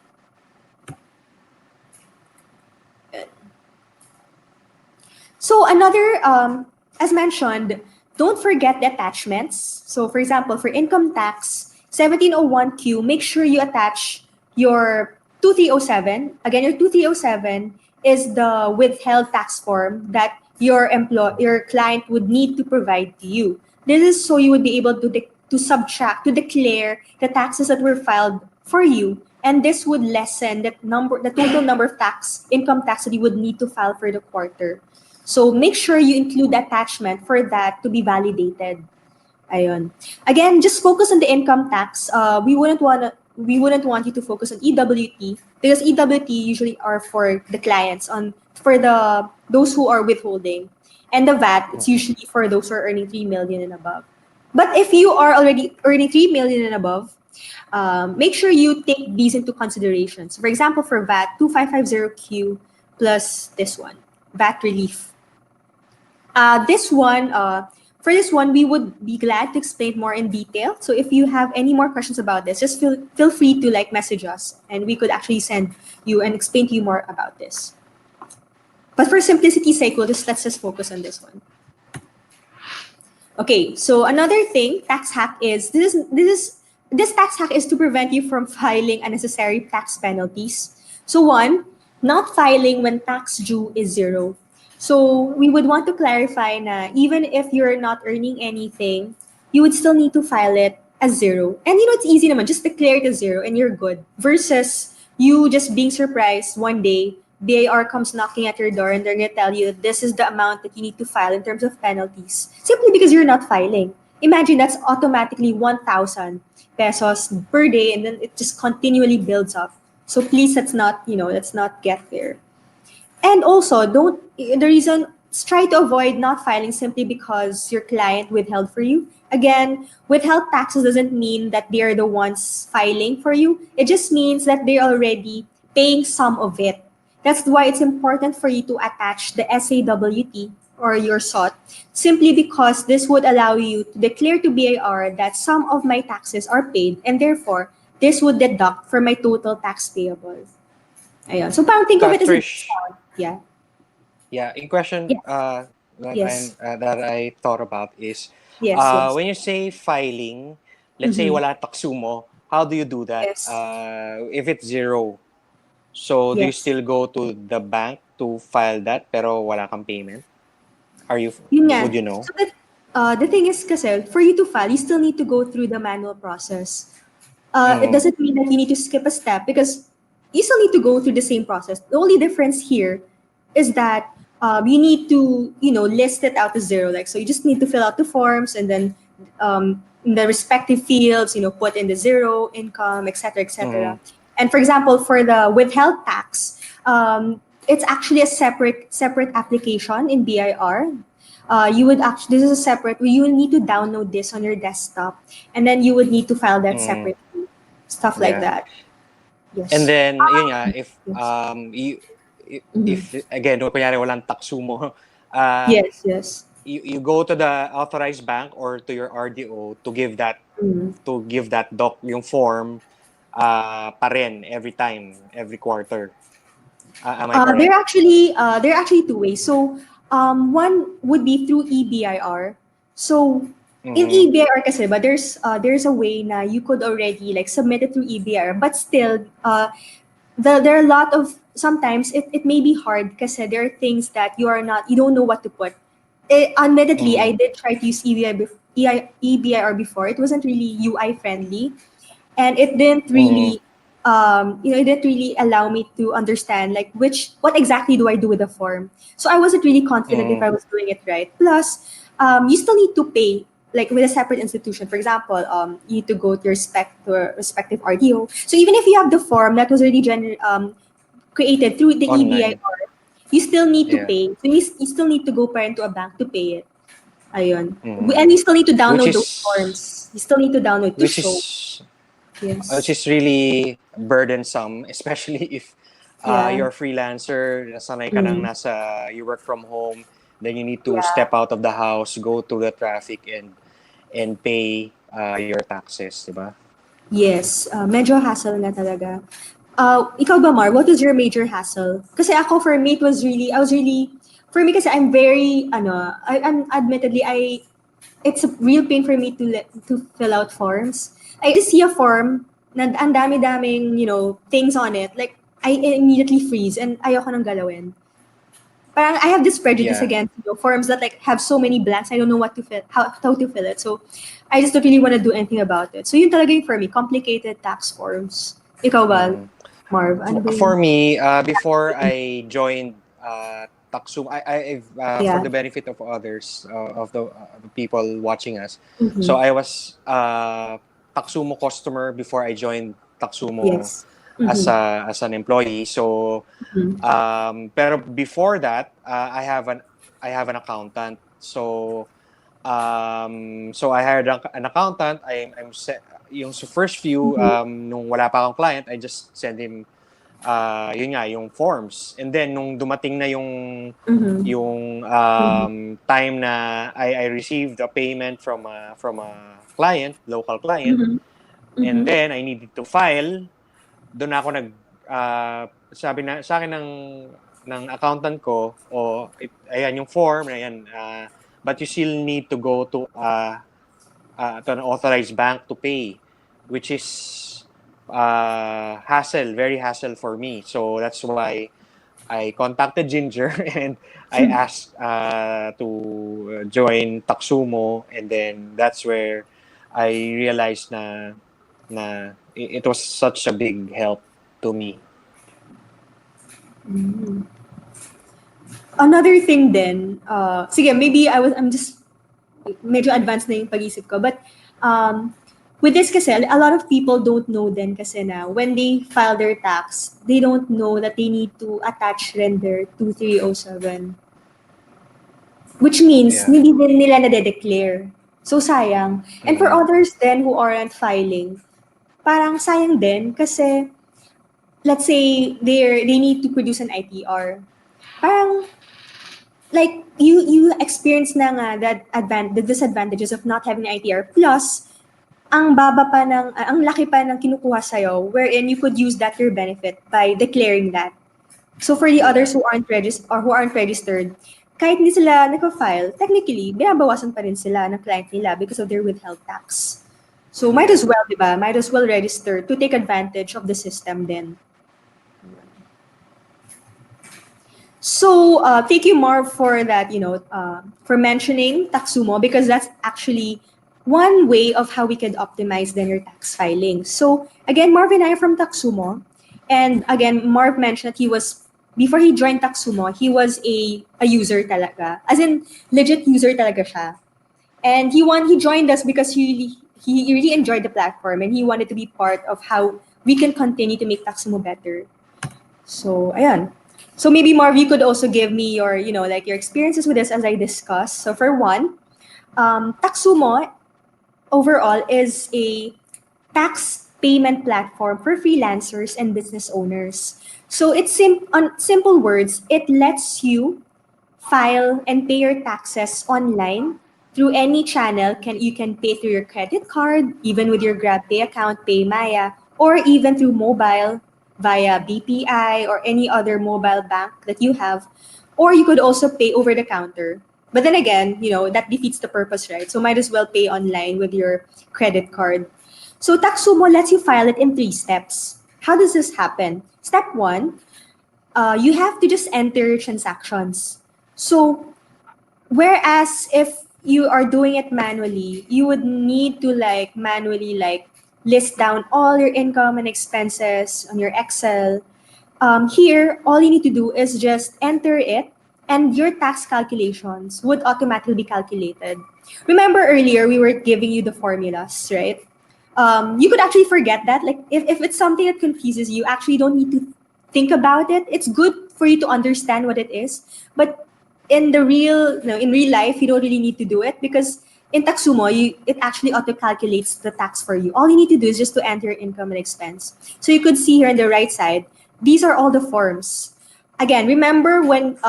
So another, as mentioned, don't forget the attachments. So for example, for income tax, 1701Q, make sure you attach your 2307. Again, your 2307 is the withheld tax form that your client would need to provide to you. This is so you would be able to subtract, to declare the taxes that were filed for you. And this would lessen the total number of income tax that you would need to file for the quarter. So make sure you include attachment for that to be validated. Ayun. Again, just focus on the income tax. We wouldn't want you to focus on EWT because EWT usually are for the clients on for the those who are withholding. And the VAT, it's Mhm. usually for those who are earning 3 million and above. But if you are already earning 3 million and above, make sure you take these into considerations. For example, for VAT, 2550Q plus this one, VAT relief. This one, for this one, we would be glad to explain more in detail. So if you have any more questions about this, just feel free to like message us, and we could actually send you and explain to you more about this. But for simplicity's sake, let's just focus on this one. Okay, so another thing, tax hack is this tax hack is to prevent you from filing unnecessary tax penalties. So one, not filing when tax due is zero. So we would want to clarify na even if you're not earning anything, you would still need to file it as zero. And it's easy naman, just declare it as zero and you're good. Versus you just being surprised one day, BAR comes knocking at your door and they're going to tell you that this is the amount that you need to file in terms of penalties simply because you're not filing. Imagine that's automatically 1,000 pesos per day and then it just continually builds up. So please, let's not get there. And also, don't the reason try to avoid not filing simply because your client withheld for you. Again, withheld taxes doesn't mean that they are the ones filing for you. It just means that they're already paying some of it. That's why it's important for you to attach the SAWT or your SOT simply because this would allow you to declare to BAR that some of my taxes are paid and therefore this would deduct from my total tax payable. Ayun. So parang think of it as a Trish, discount. Yeah. yeah, in question Yes. Yes. that I thought about is Yes. Yes. when you say filing, let's say Mm-hmm. wala Taxumo, how do you do that? Yes. If it's zero, so do you Yes. still go to the bank to file that pero wala kang payment? Are you Yun nga. would you know? So the thing is kasi, for you to file, you still need to go through the manual process. It Mm, doesn't mean that you need to skip a step because you still need to go through the same process. The only difference here is that you need to, list it out as zero. Like, so you just need to fill out the forms and then in the respective fields, put in the zero, income, etc., etc. mm, And for example, for the withheld tax, it's actually a separate application in BIR. You would actually this is a separate. You will need to download this on your desktop, and then you would need to file that mm, separately. Stuff like yeah. that. And Yes. then yun nga if Yes. if Mhm. again kunyari walang Taxumo, Yes. Yes. you go to the authorized bank or to your RDO Mhm. to give that doc yung form pa rin every time, every quarter. Am I Uh, there correct? are actually uh, there are actually two ways. So one would be through EBIR. So in Mm-hmm. EBIR kasi ba there's a way na you could already like submit it through EBIR, but still there are a lot of sometimes it may be hard because there are things that you don't know what to put. Admittedly, I Mm-hmm. did try to use EBIR before. It wasn't really UI friendly, and Mm-hmm. it didn't really allow me to understand like what exactly do I do with the form. So I wasn't really confident if Mm-hmm. I was doing it right. Plus, you still need to pay like with a separate institution. For example, you need to go to your respective RDO. So even if you have the form that was already created through the Online. EBIR, you still need to Yeah. pay. So you still need to go pa rin to a bank to pay it. Ayun. Mm-hmm. And you still need to Which download those is forms. You still need to download to which show. is which Yes. is really burdensome, especially if Yeah. you're a freelancer, nasanay ka nang Mm. you work from home, then you need to Yeah. step out of the house, go through the traffic and pay your taxes, di ba? Yes. Medyo hassle nga talaga. Ikaw ba, Mar? What was your major hassle? Kasi ako, for me, for me kasi I'm very, I'm admittedly, it's a real pain for me to fill out forms. I just see a form na ang dami-daming, things on it. Like, I immediately freeze and ayoko nang galawin. Parang I have this prejudice Yeah. against forms that like have so many blanks. I don't know what to fill, how to fill it. So I just don't really want to do anything about it. So yun talaga yung for me, complicated tax forms. Ikaw ba, Mm. Marv? Ano ba For yung... me, before I joined Taxumo, for Yeah. the benefit of others, of the people watching us. So Mm-hmm. I was Taxumo customer before I joined Taxumo Yes. as Mm-hmm. an employee. So Mm-hmm. pero before that, I have an accountant. So I hired an accountant. Yung sa first few Mm-hmm. nung wala pa akong client, I just send him yun nga yung forms. And then nung dumating na Mm-hmm. Mm-hmm. time na I received a payment from a client, local client, Mm-hmm. and Mm-hmm. then I needed to file. Doon ako sabi na sa akin ng accountant ko, ayan yung form, ayan, but you still need to go to an authorized bank to pay, which is hassle, very hassle for me. So that's why I contacted Ginger and I asked to join Taxumo, and then that's where I realized na it was such a big help to me. Mm-hmm. Another thing then, sige, maybe I'm just medyo advanced na yung pag-isip ko. But with this kasi, a lot of people don't know then kasi na when they file their tax, they don't know that they need to attach render 2307. Which means, Yeah. hindi din nila nade-declare. So, sayang. And for Mm-hmm. others then who aren't filing, parang sayang din kasi, let's say, they need to produce an ITR. Parang, like, you experience na nga the disadvantages of not having an ITR. Plus, ang baba pa ng, ang laki pa ng kinukuha sa'yo, wherein you could use that to your benefit by declaring that. So for the Yeah. others who aren't registered, kahit hindi sila nagpa-file, technically, binabawasan pa rin sila ng client nila because of their withheld tax. So might as Yeah. well, di ba? Might as well register to take advantage of the system then. So thank you, Marv, for that, for mentioning Taxumo because that's actually one way of how we could optimize then your tax filing. So again, Marv and I are from Taxumo. And again, Marv mentioned that before he joined Taxumo, he was a user talaga. As in, legit user talaga siya. And he joined us because he really enjoyed the platform and he wanted to be part of how we can continue to make Taxumo better. So, ayan. So maybe Marv, you could also give me your, like your experiences with this as I discussed. So for one, Taxumo overall is a tax payment platform for freelancers and business owners. So it's on simple words, it lets you file and pay your taxes online through any channel. You can pay through your credit card, even with your GrabPay account, PayMaya, or even through mobile via BPI or any other mobile bank that you have. Or you could also pay over the counter. But then again, that defeats the purpose, right? So might as well pay online with your credit card. So Taxumo lets you file it in 3 steps. How does this happen? Step one, you have to just enter your transactions. So, whereas if you are doing it manually, you would need to like manually like list down all your income and expenses on your Excel. Here, all you need to do is just enter it, and your tax calculations would automatically be calculated. Remember earlier we were giving you the formulas, right? You could actually forget that. Like if it's something that confuses you, actually don't need to think about it. It's good for you to understand what it is, but in real life, you don't really need to do it because in Taxumo, it actually auto calculates the tax for you. All you need to do is just to enter your income and expense. So you could see here on the right side, these are all the forms. Again, remember when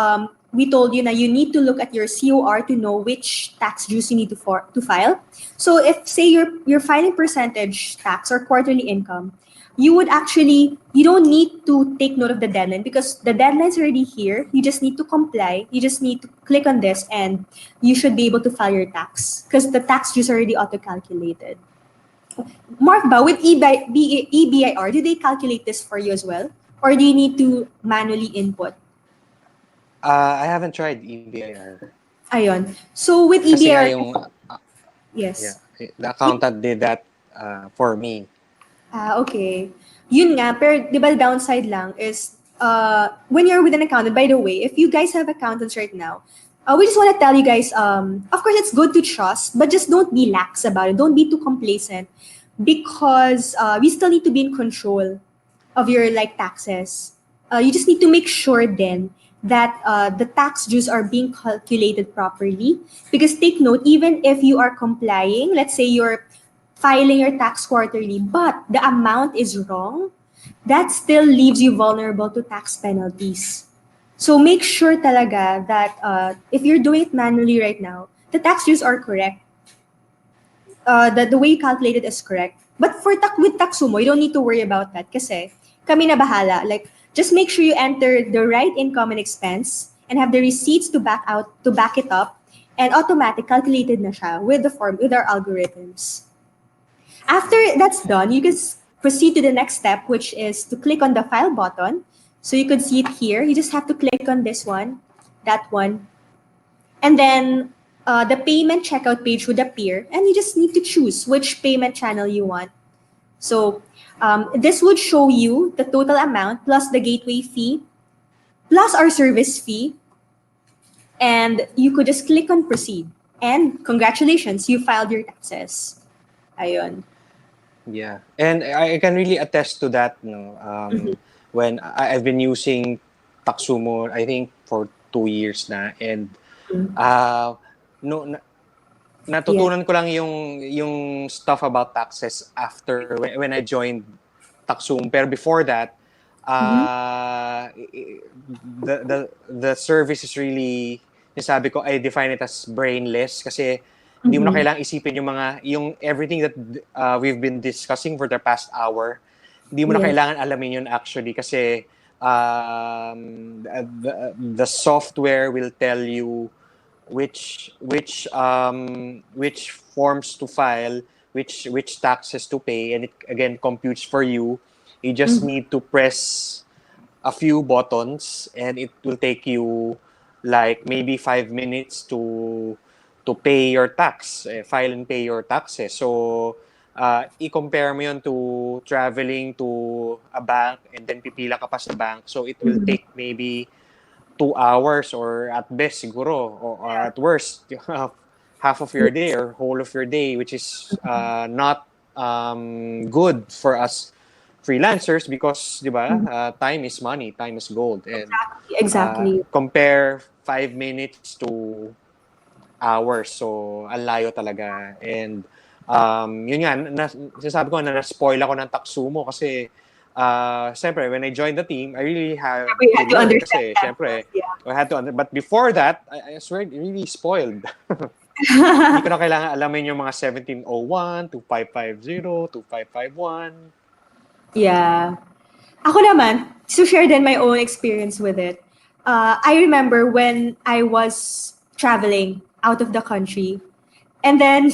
we told you that you need to look at your COR to know which tax dues you need to file. So if say your filing percentage tax or quarterly income, you don't need to take note of the deadline because the deadline's already here. You just need to comply. You just need to click on this and you should be able to file your tax because the tax dues are already auto-calculated. Mark ba, with EBIR, do they calculate this for you as well? Or do you need to manually input? I haven't tried EBIR Ayun. So with kasi nga EBIR, yung yeah, yes. the accountant did that for me. Okay. Yun nga, pero di ba the downside lang is when you're with an accountant, by the way, if you guys have accountants right now, we just want to tell you guys, of course, it's good to trust, but just don't be lax about it. Don't be too complacent because we still need to be in control of your like taxes. You just need to make sure then that the tax dues are being calculated properly. Because take note, even if you are complying, let's say you're filing your tax quarterly, but the amount is wrong, that still leaves you vulnerable to tax penalties. So make sure talaga that if you're doing it manually right now, the tax dues are correct. The way you calculate it is correct. But with Taxumo, you don't need to worry about that kasi kami na bahala. Like, just make sure you enter the right income and expense and have the receipts to back it up, and automatic calculated na siya with with our algorithms. After that's done, you can proceed to the next step, which is to click on the file button. So you could see it here. You just have to click on this one, that one, and then the payment checkout page would appear, and you just need to choose which payment channel you want. So this would show you the total amount plus the gateway fee plus our service fee, and you could just click on proceed. And congratulations, you filed your taxes. Ayun. Yeah, and I can really attest to that. No, when I've been using Taxumo, I think for 2 years na, and uh, no, Yeah. natutunan ko lang yung stuff about taxes after when I joined Taxum. Pero before that, Mhm. the service is really, sabi ko, I define it as brainless kasi hindi mo na Mhm. kailangang isipin yung everything that we've been discussing for the past hour. Hindi mo na Yes. kailangan alamin yun actually kasi the software will tell you which forms to file, which taxes to pay, and it again computes for you. You just Mhm. need to press a few buttons, and it will take you like maybe 5 minutes to pay your tax, file and pay your taxes. So i-compare mo yun to traveling to a bank and then pipila ka pa sa bank. So it will Mhm. take maybe 2 hours or at best siguro or at worst half of your day or whole of your day, which is not good for us freelancers because di ba, Mhm. time is money, time is gold, and Exactly. compare 5 minutes to hours, so ang layo talaga. And yun nga, sinasabi ko na na-spoil ako ng Taxumo kasi siyempre when I joined the team, I really have We to had to learn understand kasi that siyempre first. I had to but before that, I swear really spoiled. Hindi ko Yeah. na kailangan alamin yung mga 1701, 2550, 2551. Yeah. Ako naman, to share then my own experience with it. I remember when I was traveling out of the country, and then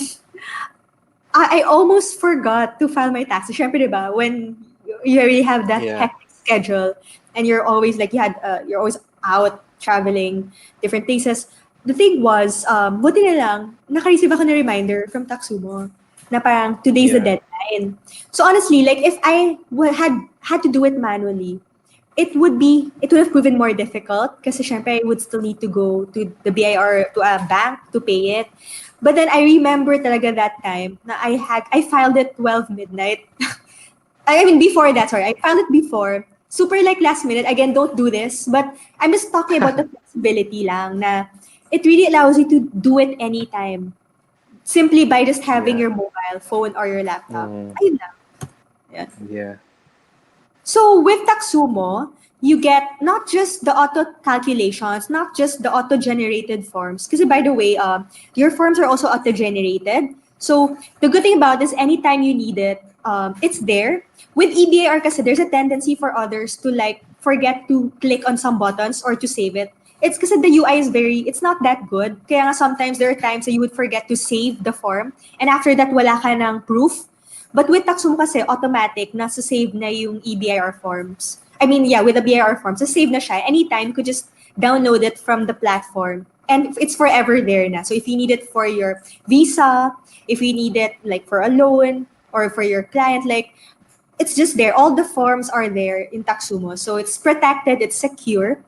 I almost forgot to file my taxes. Syempre, di ba, when you already have that Yeah. hectic schedule and you're always like, you're always out traveling different places. The thing was, buti na lang, naka-receive ako ng reminder from Taxumo na parang today's the Yeah. deadline. So honestly, like if I had to do it manually, it would have proven more difficult kasi syempre I would still need to go to the BIR, to a bank to pay it. But then I remember talaga that time na I filed it 12 midnight. I mean before that, sorry. I filed it before. Super like last minute. Again, don't do this. But I'm just talking about the flexibility lang na it really allows you to do it anytime. Simply by just having Yeah. your mobile phone or your laptop. Mm, Ayun lang. Yeah. yeah. So with Taxumo, you get not just the auto calculations, not just the auto generated forms. Because by the way, your forms are also auto generated. So the good thing about this, anytime you need it, it's there. With EBAR, kasi there's a tendency for others to like forget to click on some buttons or to save it. It's because the UI is it's not that good. Kaya nga sometimes there are times that you would forget to save the form. And after that, wala ka ng proof. But with Taxum kasi, automatic, nasa save na yung EBIR forms. I mean, yeah, with the BIR forms, nasa save na siya. Anytime, you could just download it from the platform. And it's forever there na. So if you need it for your visa, if you need it like for a loan, or for your client, like it's just there. All the forms are there in Taxumo. So it's protected, it's secure.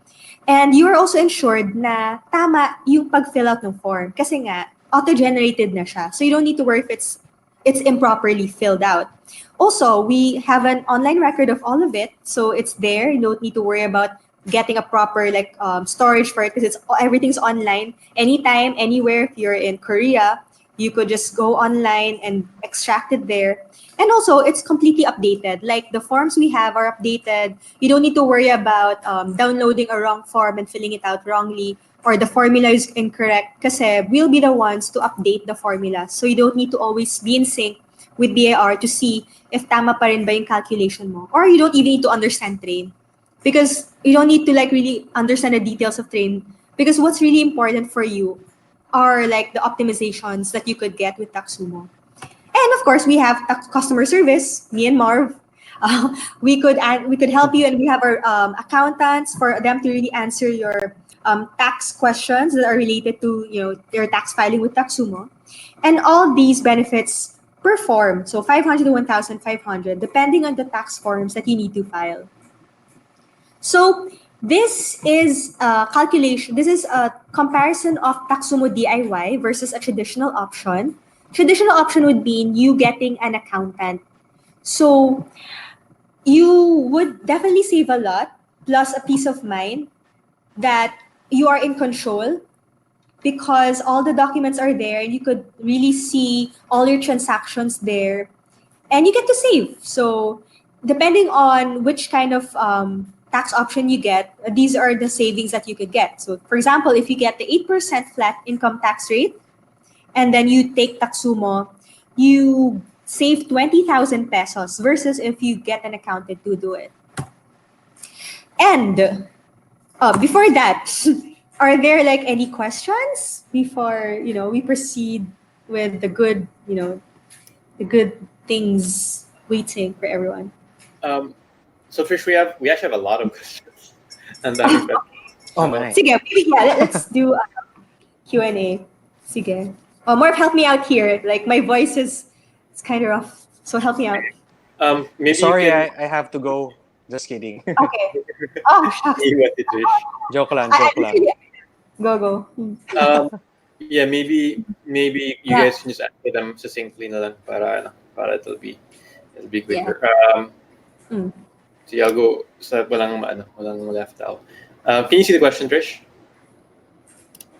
And you are also ensured na tama yung pag-fill out ng form. Kasi nga, auto-generated na siya. So you don't need to worry if it's improperly filled out. Also, we have an online record of all of it. So it's there. You don't need to worry about getting a proper storage for it because everything's online. Anytime, anywhere. If you're in Korea, you could just go online and extract it there. And also, it's completely updated. Like the forms we have are updated. You don't need to worry about downloading a wrong form and filling it out wrongly, or the formula is incorrect kasi we'll be the ones to update the formula. So you don't need to always be in sync with BAR to see if tama pa rin ba yung calculation mo. Or you don't even need to understand train. Because you don't need to really understand the details of train. Because what's really important for you are like the optimizations that you could get with Taxumo. And of course, we have customer service, me and Marv. We could help you, and we have our accountants for them to really answer your tax questions that are related to your tax filing with Taxumo. And all these benefits per form, so 500 to 1,500, depending on the tax forms that you need to file. So this is a calculation. This is a comparison of Taxumo DIY versus a traditional option. Traditional option would mean you getting an accountant. So you would definitely save a lot, plus a peace of mind that you are in control because all the documents are there and you could really see all your transactions there and you get to save. So depending on which kind of tax option you get, these are the savings that you could get. So for example, if you get the 8% flat income tax rate and then you take Taxumo, you save 20,000 pesos versus if you get an accountant to do it. And before that, are there any questions before we proceed with the good things waiting for everyone? So Trish, we actually have a lot of questions, and that is Oh my. Sige, let's do a Q&A. Sige. Marv, help me out here. Like my voice is it's kind of rough, so help me out. maybe Sorry, you can I have to go. Just kidding. Okay. Oh, shucks. see what it is. Joke lang, I- joke lang. Go. Yeah, maybe you Yeah. guys can just answer them succinctly na lang para it'll be quicker. Mm. So I'll go sa walang left out. Can you see the question, Trish?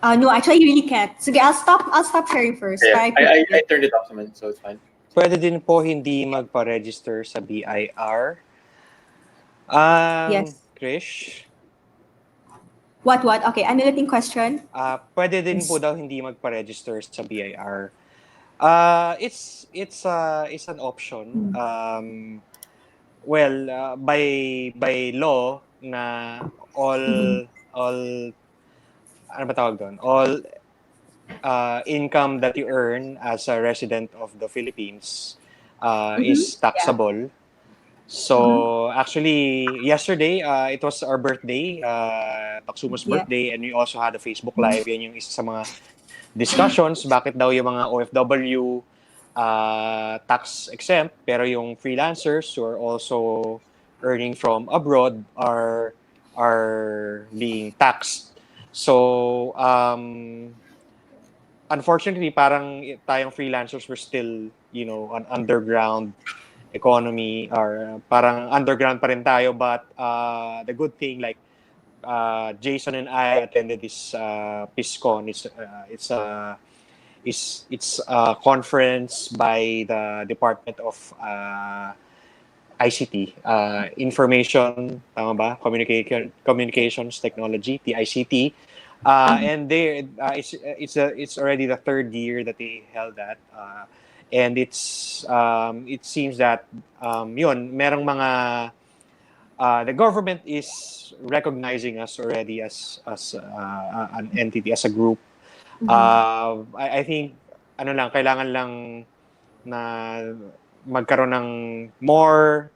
No, actually, you really can't. Sige, I'll stop sharing first. Yeah, Para I turned it off naman, so it's fine. Pwede din po hindi magpa-register sa BIR. Yes. Krish, What? Okay, ano ulit yung question? pwede din po daw hindi magpa-register sa BIR. It's an option. By law na all ano ba tawag doon? All income that you earn as a resident of the Philippines is taxable. So actually yesterday it was our birthday, Taxumo's birthday, and we also had a Facebook Live. Yan yung isa sa mga discussions, bakit daw yung mga OFW tax exempt pero yung freelancers who are also earning from abroad are being taxed. So unfortunately parang tayong freelancers were still an underground economy, or parang underground pa rin tayo, but the good thing, like Jason and I attended this PISCON. It's a conference by the Department of ICT, Information, tama ba? Communications Technology, TICT. And it's already the third year that they held that. And it seems that merong mga the government is recognizing us already as an entity, as a group. I think kailangan lang na magkaroon ng more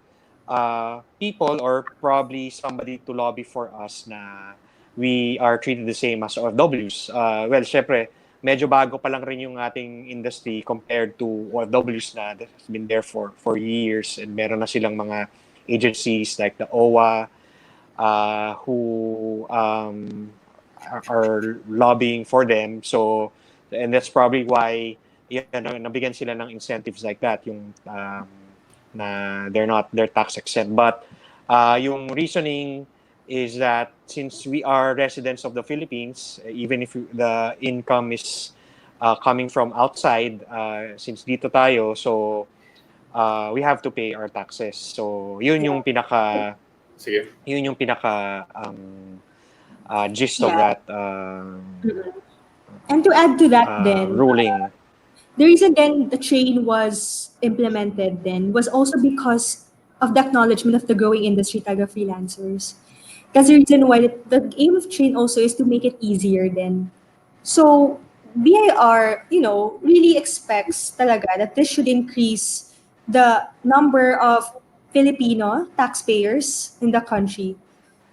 people, or probably somebody to lobby for us na we are treated the same as OFWs. Well, syempre, medyo bago pa lang rin yung ating industry compared to OFWs na that has been there for years, and meron na silang mga agencies like the OWA who are lobbying for them. So, and that's probably why nabigyan sila ng incentives like that, yung na they're tax exempt. But yung reasoning is that since we are residents of the Philippines, even if the income is coming from outside, since dito tayo, so we have to pay our taxes. So yun yung pinaka Sige. gist of Yeah. that And to add to that, then ruling. the reason then the chain was implemented then was also because of the acknowledgement of the growing industry taga freelancers. That's the reason why the aim of chain also is to make it easier then. So BIR, really expects talaga that this should increase the number of Filipino taxpayers in the country.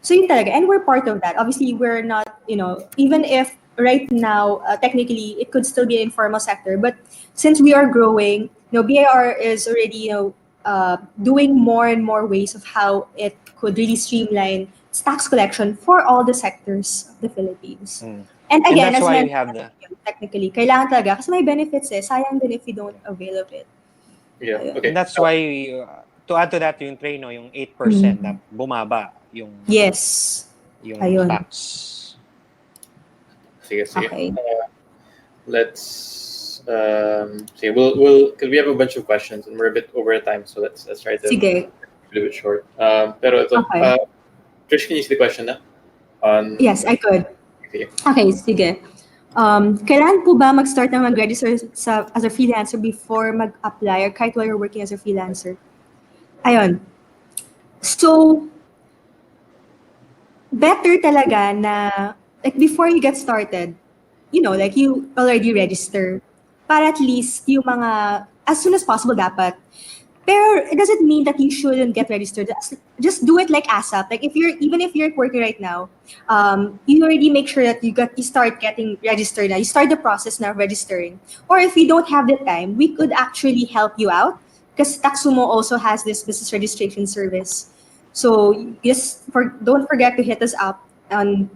So yun talaga. And we're part of that. Obviously, we're not, even if right now, technically, it could still be an informal sector. But since we are growing, BIR is already, doing more and more ways of how it could really streamline its tax collection for all the sectors of the Philippines. And And again, that's as why we mentioned, have the technically, kailangan talaga kasi may benefits eh. Sayang din if you don't avail of it. Yeah. Ayun. Okay. and that's why to add to that yung Trino, yung 8% na bumaba yung Yes. yung Ayun. tax. Sige. Okay. Let's see. We'll because we have a bunch of questions and we're a bit over time, so let's try to Sige. do it short. Pero ito, Okay. Trish, can you see the question na? On Yes, I could. Sige. Okay, sige. Kailangan po ba mag-start na mag-register as a freelancer before mag-apply or kahit while you're working as a freelancer? Ayun. So, better talaga na, like, before you get started, like, you already register. Para at least yung mga, as soon as possible dapat. Pero it doesn't mean that you shouldn't get registered. Just do it like ASAP. Like even if you're working right now, you already make sure that you start getting registered now. You start the process now of registering. Or if you don't have the time, we could actually help you out because Taxumo also has this business registration service. So don't forget to hit us up on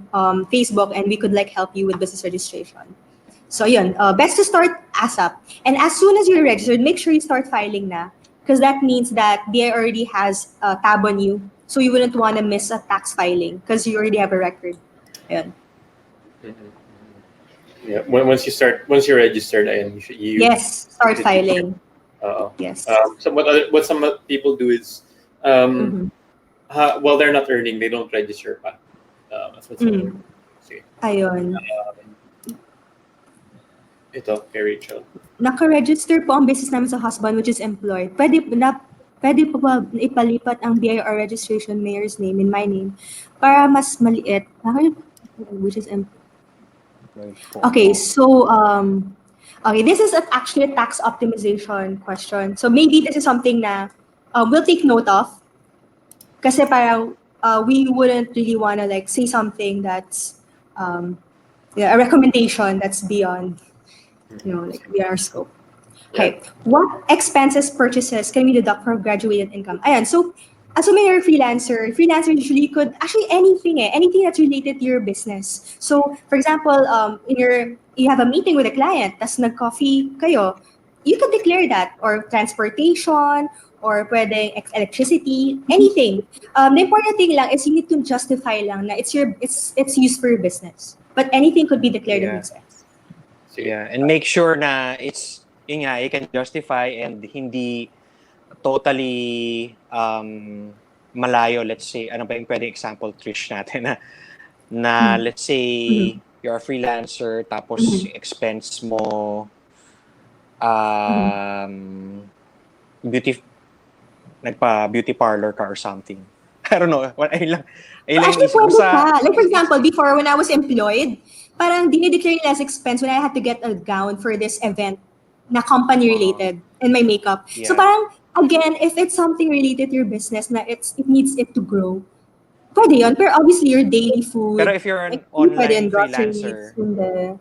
Facebook, and we could help you with business registration. So yun, best to start ASAP. And as soon as you're registered, make sure you start filing na. Because that means that BI already has a tab on you. So you wouldn't want to miss a tax filing because you already have a record. Ayun. Yeah. Once you're registered, and Yes, start filing. Yes. So what some people do is, while they're not earning, they don't register pa. That's what some say. Ayun. Ito, kay Rachel. Naka-register po ang business namin sa husband, which is employed. Pwede po ba ipalipat ang BIR registration mayor's name in my name para mas maliit? Which is okay, so okay, this is actually a tax optimization question. So maybe this is something na we'll take note of kasi parang we wouldn't really want to say something that's a recommendation that's beyond beyond our scope. Okay. What expenses purchases can we deduct for graduated income? Ayan. So, assuming you're a freelancer usually could actually anything that's related to your business. So, for example, you have a meeting with a client, tas nag-coffee kayo, you could declare that, or transportation, or pwedeng electricity, anything. The important thing lang is you need to justify lang na it's used for your business. But anything could be declared an expense. Yeah, and make sure na you can justify and hindi totally malayo. Let's say, ano ba yung pwedeng example, Trish, natin na let's say you're a freelancer tapos expense mo nagpa-beauty parlor ka or something. I don't know. Actually, pwede pa. Like, for example, before when I was employed, parang dinideclare nila as expense when I had to get a gown for this event na company-related and my makeup. Yeah. So parang, again, if it's something related to your business na it needs it to grow, pwede yun. Pero obviously, your daily food. Pero if you're an online groceries, freelancer, hindi.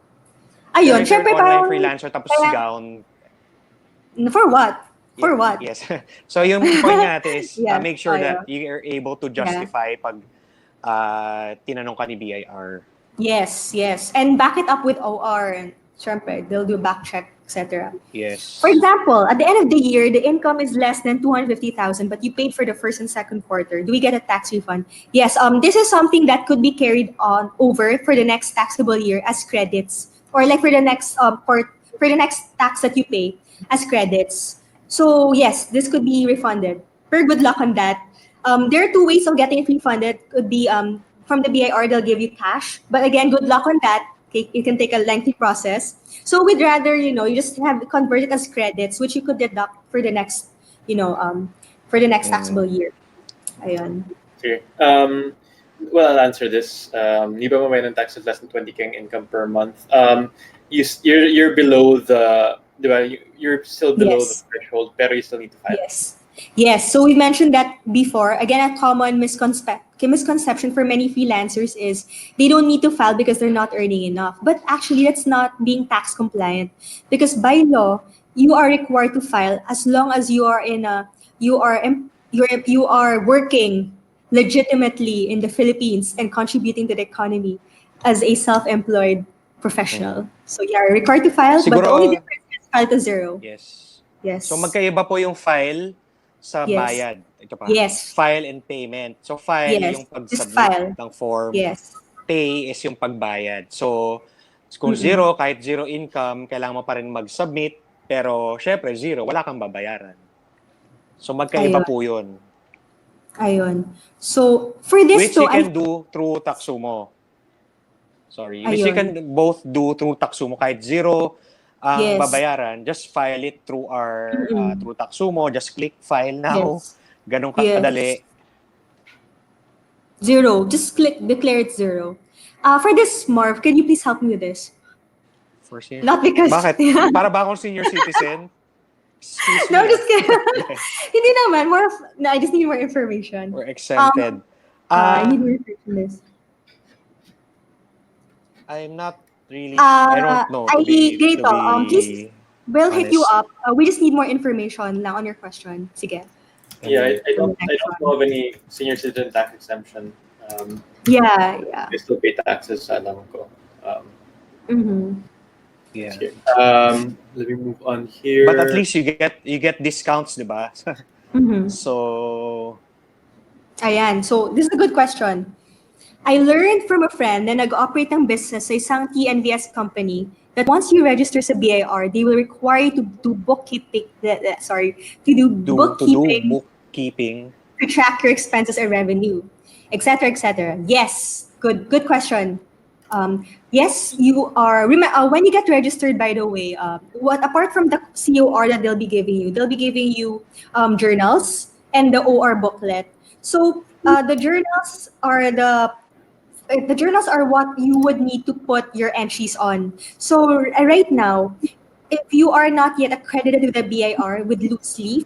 Ayun, You're syempre an online parang, freelancer tapos kaya, gown. for what? For Yeah, what? yes. So yung point nga natin is Yeah, make oh sure yeah. that you are able to Yeah. justify pag tinanong ka ni BIR. Yes, yes. And back it up with OR. And syempre, they'll do back check, etc. For Yes. example, at the end of the year, the income is less than 250,000, but you paid for the first and second quarter. Do we get a tax refund? Yes. This is something that could be carried on over for the next taxable year as credits, or like for the next tax that you pay as credits. So yes, this could be refunded. Very good luck on that. There are two ways of getting it refunded. Could be from the BIR, they'll give you cash. But again, good luck on that. Okay, it can take a lengthy process. So we'd rather, you just have it converted as credits, which you could deduct for the next, for the next taxable year. Ayun. Okay. Well, I'll answer this. Di ba mamayan ng taxes less than 20K ang income per month? You're below the, di ba? You're still below the Yes. threshold, pero you still need to file. Yes. Yes. So we mentioned that before. Again, a common misconception for many freelancers is they don't need to file because they're not earning enough. But actually, that's not being tax compliant, because by law, you are required to file as long as you are in a you are working legitimately in the Philippines and contributing to the economy as a self-employed professional. So you are required to file, but the only Siguro, difference is file to zero. yes. So Yes. magkaiba po yung file sa Yes. bayad. Ito pa. Yes. File and payment. So file Yes. yung Just pag-submit file. ng form. Yes. Pay is yung pagbayad. So kung Mm-mm. kahit zero income, kailangan mo pa rin mag-submit. Pero syempre, zero, wala kang babayaran. So magkaiba Ayun. po yun. Ayun. So, for this Which to, you can do through Taxumo. Sorry. Which you ayun. can both do through Taxumo. Kahit zero ang Yes. babayaran, just file it through our Mm-mm. through Taxumo. Just click file now. Yes. Ganun Yes. kadali. Zero. Just click, declare it zero. For this, Marv, can you please help me with this? For senior. Not because, Bakit? Para ba akong senior citizen? Excuse no, me. I'm just kidding. Hindi naman, more of, no, I just need more information. We're exempted. I need more information on this. I'm not really. I don't know to Ganito, please, be we'll hit you honest. up. We just need more information lang on your question. Sige. Yeah, I For the I next don't one. know of any senior citizen tax exemption. Yeah, yeah. They still pay taxes sa alam ko. Mm-hmm. Yeah. Okay. Let me move on here. But at least you get discounts, di ba? Mm-hmm. So Ayan. So, this is a good question. I learned from a friend na nag-operate ng business sa isang TNVS company that once you register sa BIR, they will require you to do bookkeeping, to do to do bookkeeping bookkeeping. to track your expenses and revenue, etc., etc. Yes, good question. Yes, you are. When you get registered, by the way, what apart from the COR that they'll be giving you journals and the OR booklet. So the journals are what you would need to put your entries on. So right now, if you are not yet accredited with the BIR with loose leaf,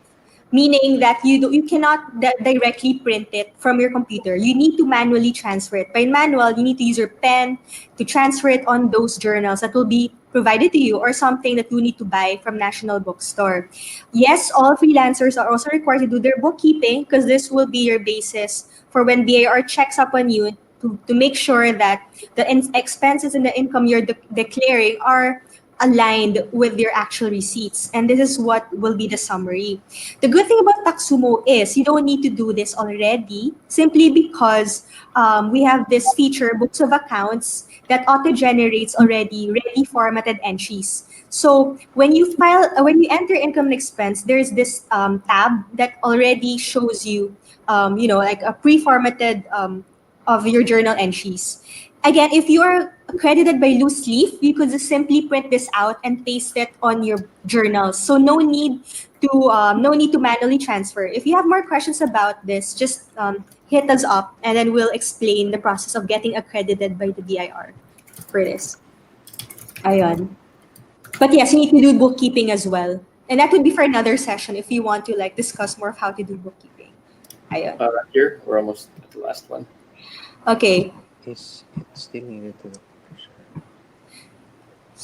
meaning that you cannot directly print it from your computer. You need to manually transfer it. By manual, you need to use your pen to transfer it on those journals that will be provided to you, or something that you need to buy from National Bookstore. Yes, all freelancers are also required to do their bookkeeping, because this will be your basis for when BIR checks up on you to make sure that the expenses and the income you're declaring are aligned with your actual receipts. And this is what will be the summary. The good thing about Taxumo is you don't need to do this already, simply because we have this feature, books of accounts, that auto-generates already ready formatted entries. So when you enter income and expense, there's this tab that already shows you, like a pre-formatted of your journal entries. Again, if you are accredited by loose leaf, you could just simply print this out and paste it on your journals. So no need to manually transfer. If you have more questions about this, just hit us up, and then we'll explain the process of getting accredited by the BIR for this. Ayun. But yes, you need to do bookkeeping as well. And that would be for another session if you want to like discuss more of how to do bookkeeping. Ayun. Here we're almost at the last one. Okay. Is it still needed to?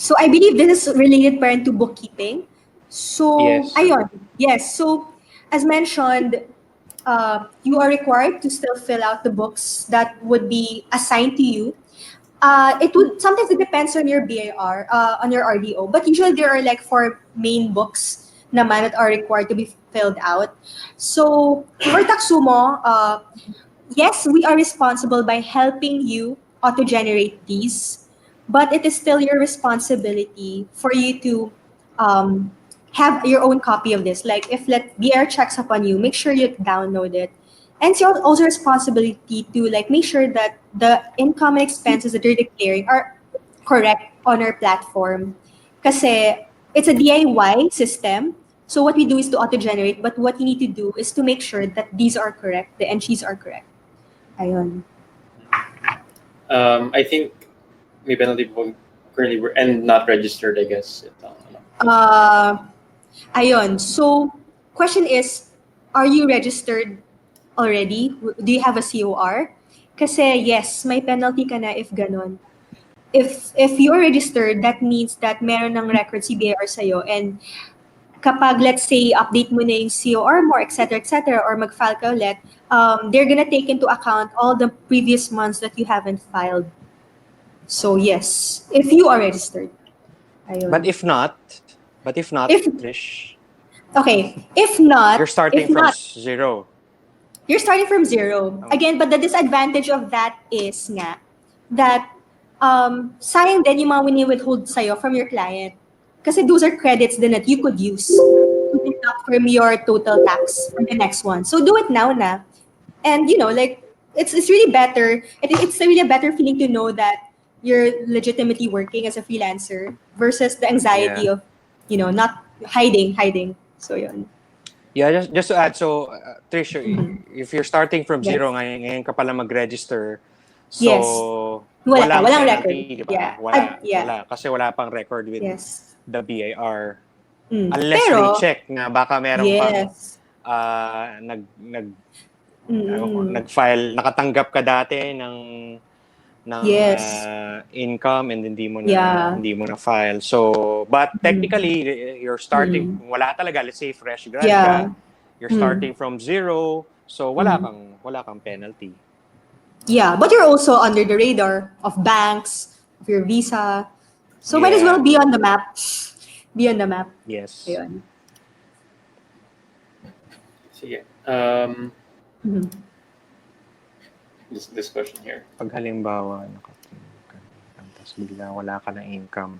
So I believe this is related pa rin to bookkeeping. So, Yes. ayun. Yes. So, as mentioned, you are required to still fill out the books that would be assigned to you. It would sometimes it depends on your BAR, on your RDO, but usually there are like four main books naman that are required to be filled out. So for Taxumo, yes, we are responsible by helping you auto-generate these, but it is still your responsibility for you to um, have your own copy of this. Like if let BR checks upon you, make sure you download it. And it's your also responsibility to like make sure that the income and expenses that you're declaring are correct on our platform. Kasi it's a DIY system. So what we do is to auto-generate, but what you need to do is to make sure that these are correct, the entries are correct. Ayun. I think may penalty po currently were and not registered, I guess. Ito, ano. Ayun. So, question is, are you registered already? Do you have a COR? Kasi yes, may penalty ka na if ganon. If you're registered, that means that meron ng record CBAR sa'yo, and kapag let's say update mo na yung COR mo, etc., or mag-file ka ulit, they're gonna take into account all the previous months that you haven't filed. So yes, if you are registered. Ayun. But if not, If Trish, okay, you're starting from zero. you're starting from zero. Again, but the disadvantage of that is nga that sayang din yung mga wini-withhold sa'yo from your client. Kasi those are credits din that you could use to deduct from your total tax for the next one. So do it now na. And you know, like it's really better. I think it's really a better feeling to know that you're legitimately working as a freelancer versus the anxiety Yeah. of, you know, not hiding. So yun. Yeah, just to add, so Trish, if you're starting from Yes. zero, ngayon ka pala mag-register, Yes. so Walang penalty, record. di ba? Yeah. Yeah. Wala. Kasi wala pang record with Yes. the BAR. Mm. Unless Pero, they check na baka meron pang yes. nag-file, nakatanggap ka dati ng Yes. income and hindi mo Yeah. na file. So, but technically you're starting wala talaga, let's say fresh grad Yeah. ka, you're starting from zero, so wala kang penalty. Yeah, but you're also under the radar of banks, of your visa. So might as well be on the map. Be on the map. Yes. Ayun. Sige. This question here. Pag halimbawa tapos bigla wala ka na income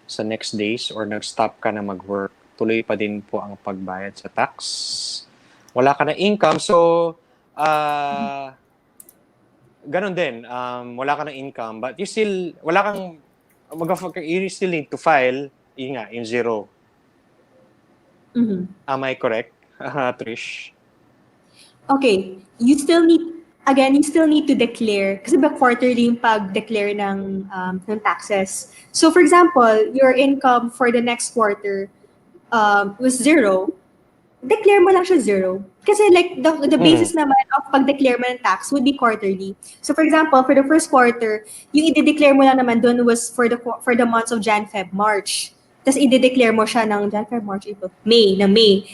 sa next days or nag-stop ka na mag-work, tuloy pa din po ang pagbayad sa tax. Wala ka na income, so ganun din, wala ka na income, but you still, you still need to file, yung zero. Am I correct, Trish? Okay, you still need to declare, kasi ba quarterly yung pag-declare ng taxes. So for example, your income for the next quarter was zero, declare mo lang siya zero. Kasi like the basis naman of pag-declare mo ng tax would be quarterly. So for example, for the first quarter, yung i-declare mo lang naman doon was for the months of Jan, Feb, March. Tapos i-declare mo siya ng Jan, Feb, March, April, May.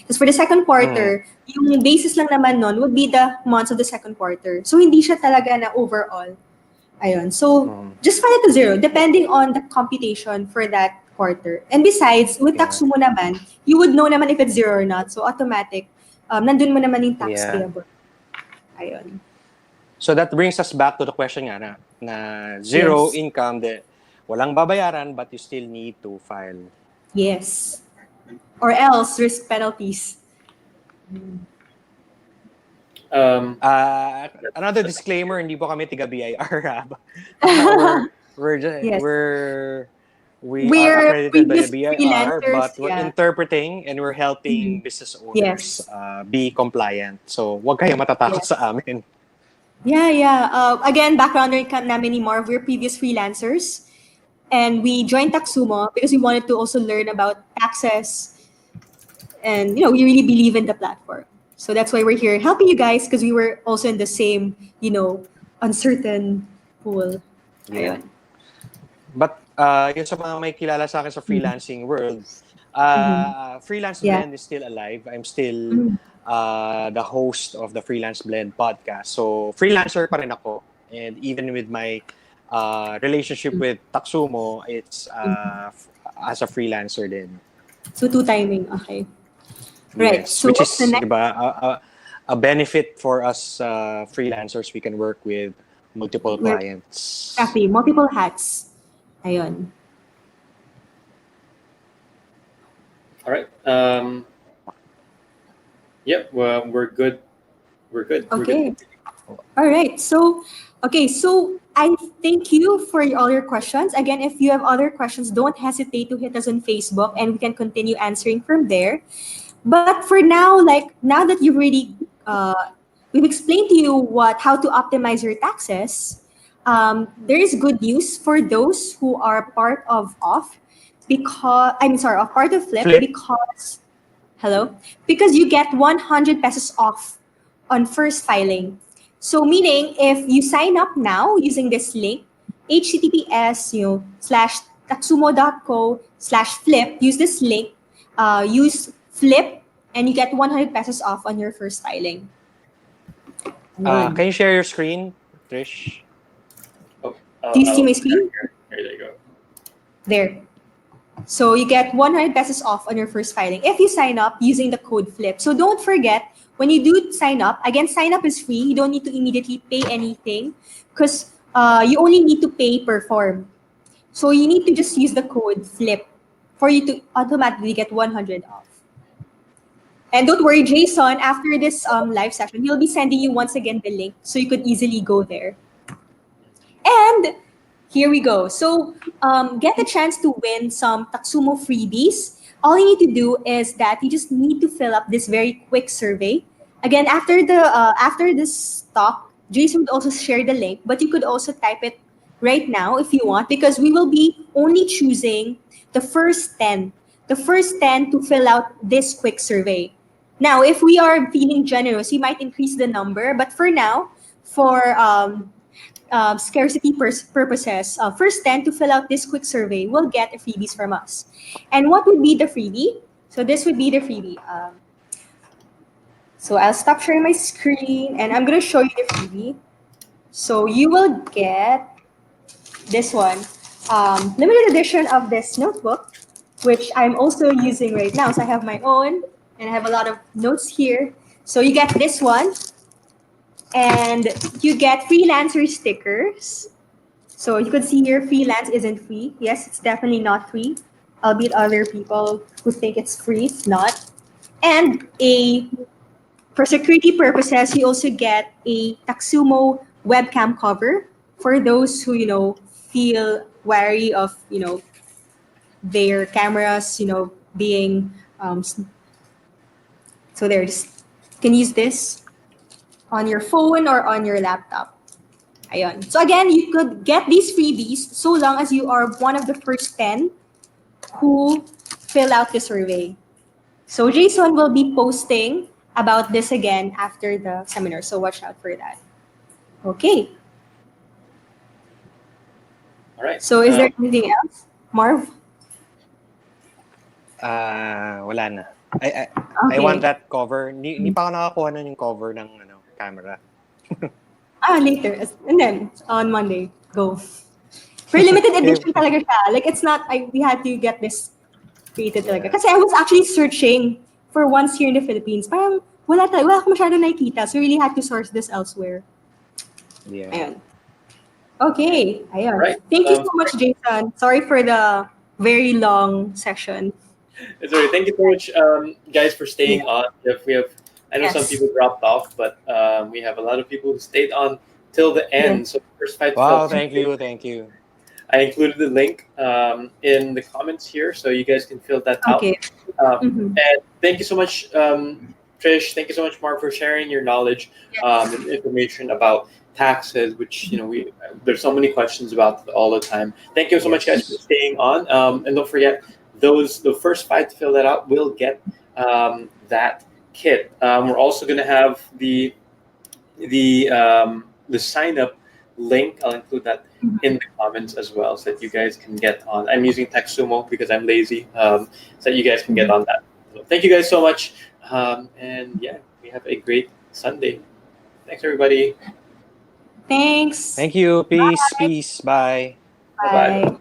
Tapos for the second quarter, yung basis lang naman nun would be the months of the second quarter. So hindi siya talaga na overall. Ayun. So just file it to zero depending on the computation for that quarter. And besides, with Taxumo naman, you would know naman if it's zero or not. So automatic, nandun mo naman yung tax payable. Ayun. So that brings us back to the question nga na zero income, walang babayaran but you still need to file. Yes. Or else, risk penalties. Another disclaimer, hindi po kami tiga BIR. We are accredited by the BIR, but we're interpreting and we're helping business owners be compliant. So, wag kayong matatakot sa amin. Yeah. Again, background namin ni Marv, we're previous freelancers. And we joined Taxumo because we wanted to also learn about taxes. And, you know, we really believe in the platform. So that's why we're here helping you guys, because we were also in the same, you know, uncertain pool. Yeah. But Yung sa mga may kilala sa akin sa Mhm. freelancing world, Mhm. Freelance Yeah. Blend is still alive. I'm still Mhm. the host of the Freelance Blend podcast. So, freelancer pa rin ako. And even with my relationship with Taxumo, it's as a freelancer din. So two timing. Okay. Right. Yes, So which what's the is, di next? ba, a benefit for us freelancers. We can work with multiple With clients. exactly multiple hats. Ayun. All right. Yep. Well, we're good. We're good. We're good. Okay. All right. So, okay. So I thank you for all your questions. Again, if you have other questions, don't hesitate to hit us on Facebook, and we can continue answering from there. But for now, like now that you've really we've explained to you how to optimize your taxes, there is good news for those who are part of off because I'm sorry, of part of flip Flip. because hello, because you get 100 pesos off on first filing. So meaning if you sign up now using this link, https slash taxumo.co/flip, use this link, use flip, and you get 100 pesos off on your first filing. Ayun. Can you share your screen, Trish? Oh, Do you see I'll my share screen? here. There you go. There. So you get 100 pesos off on your first filing if you sign up using the code FLIP. So don't forget, when you do sign up, again, sign up is free. You don't need to immediately pay anything because you only need to pay per form. So you need to just use the code FLIP for you to automatically get 100 off. And don't worry, Jason, after this live session, he'll be sending you once again the link so you could easily go there. And here we go. So get a chance to win some Taxumo freebies. All you need to do is that you just need to fill up this very quick survey. Again, after this talk, Jason would also share the link, but you could also type it right now if you want, because we will be only choosing the first 10, the first 10 to fill out this quick survey. Now, if we are feeling generous, we might increase the number, but for now, for scarcity purposes, first 10 to fill out this quick survey will get a freebies from us. And what would be the freebie? So this would be the freebie. So I'll stop sharing my screen and I'm going to show you the freebie. So you will get this one, limited edition of this notebook, which I'm also using right now. So I have my own and I have a lot of notes here. So you get this one and you get freelancer stickers. So you could see here, freelance isn't free. Yes, it's definitely not free, albeit other people who think it's free, it's not. And for security purposes, you also get a Taxumo webcam cover for those who, feel wary of, their cameras, being, so there's, you can use this on your phone or on your laptop. Ayun. So again, you could get these freebies so long as you are one of the first 10 who fill out the survey. So Jason will be posting about this again after the seminar. So watch out for that. Okay. All right. So is there anything else, Marv? Wala na. I want Okay. that cover. Hindi pa ako nakakuha nun yung cover ng camera. Later. And then on Monday, go. For limited edition talaga siya. Like it's not, we had to get this created talaga. Yeah. Kasi I was actually searching for ones here in the Philippines. Parang wala akong masyado nakikita. So really had to source this elsewhere. Yeah. Ayun. Okay. Ayun. Right. Thank you so much, Jason. Sorry for the very long session. It's all right. Thank you so much, guys, for staying on. If we have, I know some Yes. people dropped off, but we have a lot of people who stayed on till the end. Yes. So first fight. Wow, thank you. I included the link in the comments here, so you guys can fill that out. Okay. And thank you so much, Trish. Thank you so much, Mark, for sharing your knowledge and information about taxes, which there's so many questions about all the time. Thank you so much, guys, for staying on. And don't forget, the first five to fill that out will get that kit. We're also going to have the sign up link. I'll include that in the comments as well, so that you guys can get on. I'm using Taxumo because I'm lazy, so that you guys can get on that. So thank you guys so much, and yeah, we have a great Sunday. Thanks, everybody. Thanks. Thank you. Peace. Peace. Bye. Bye bye. Bye.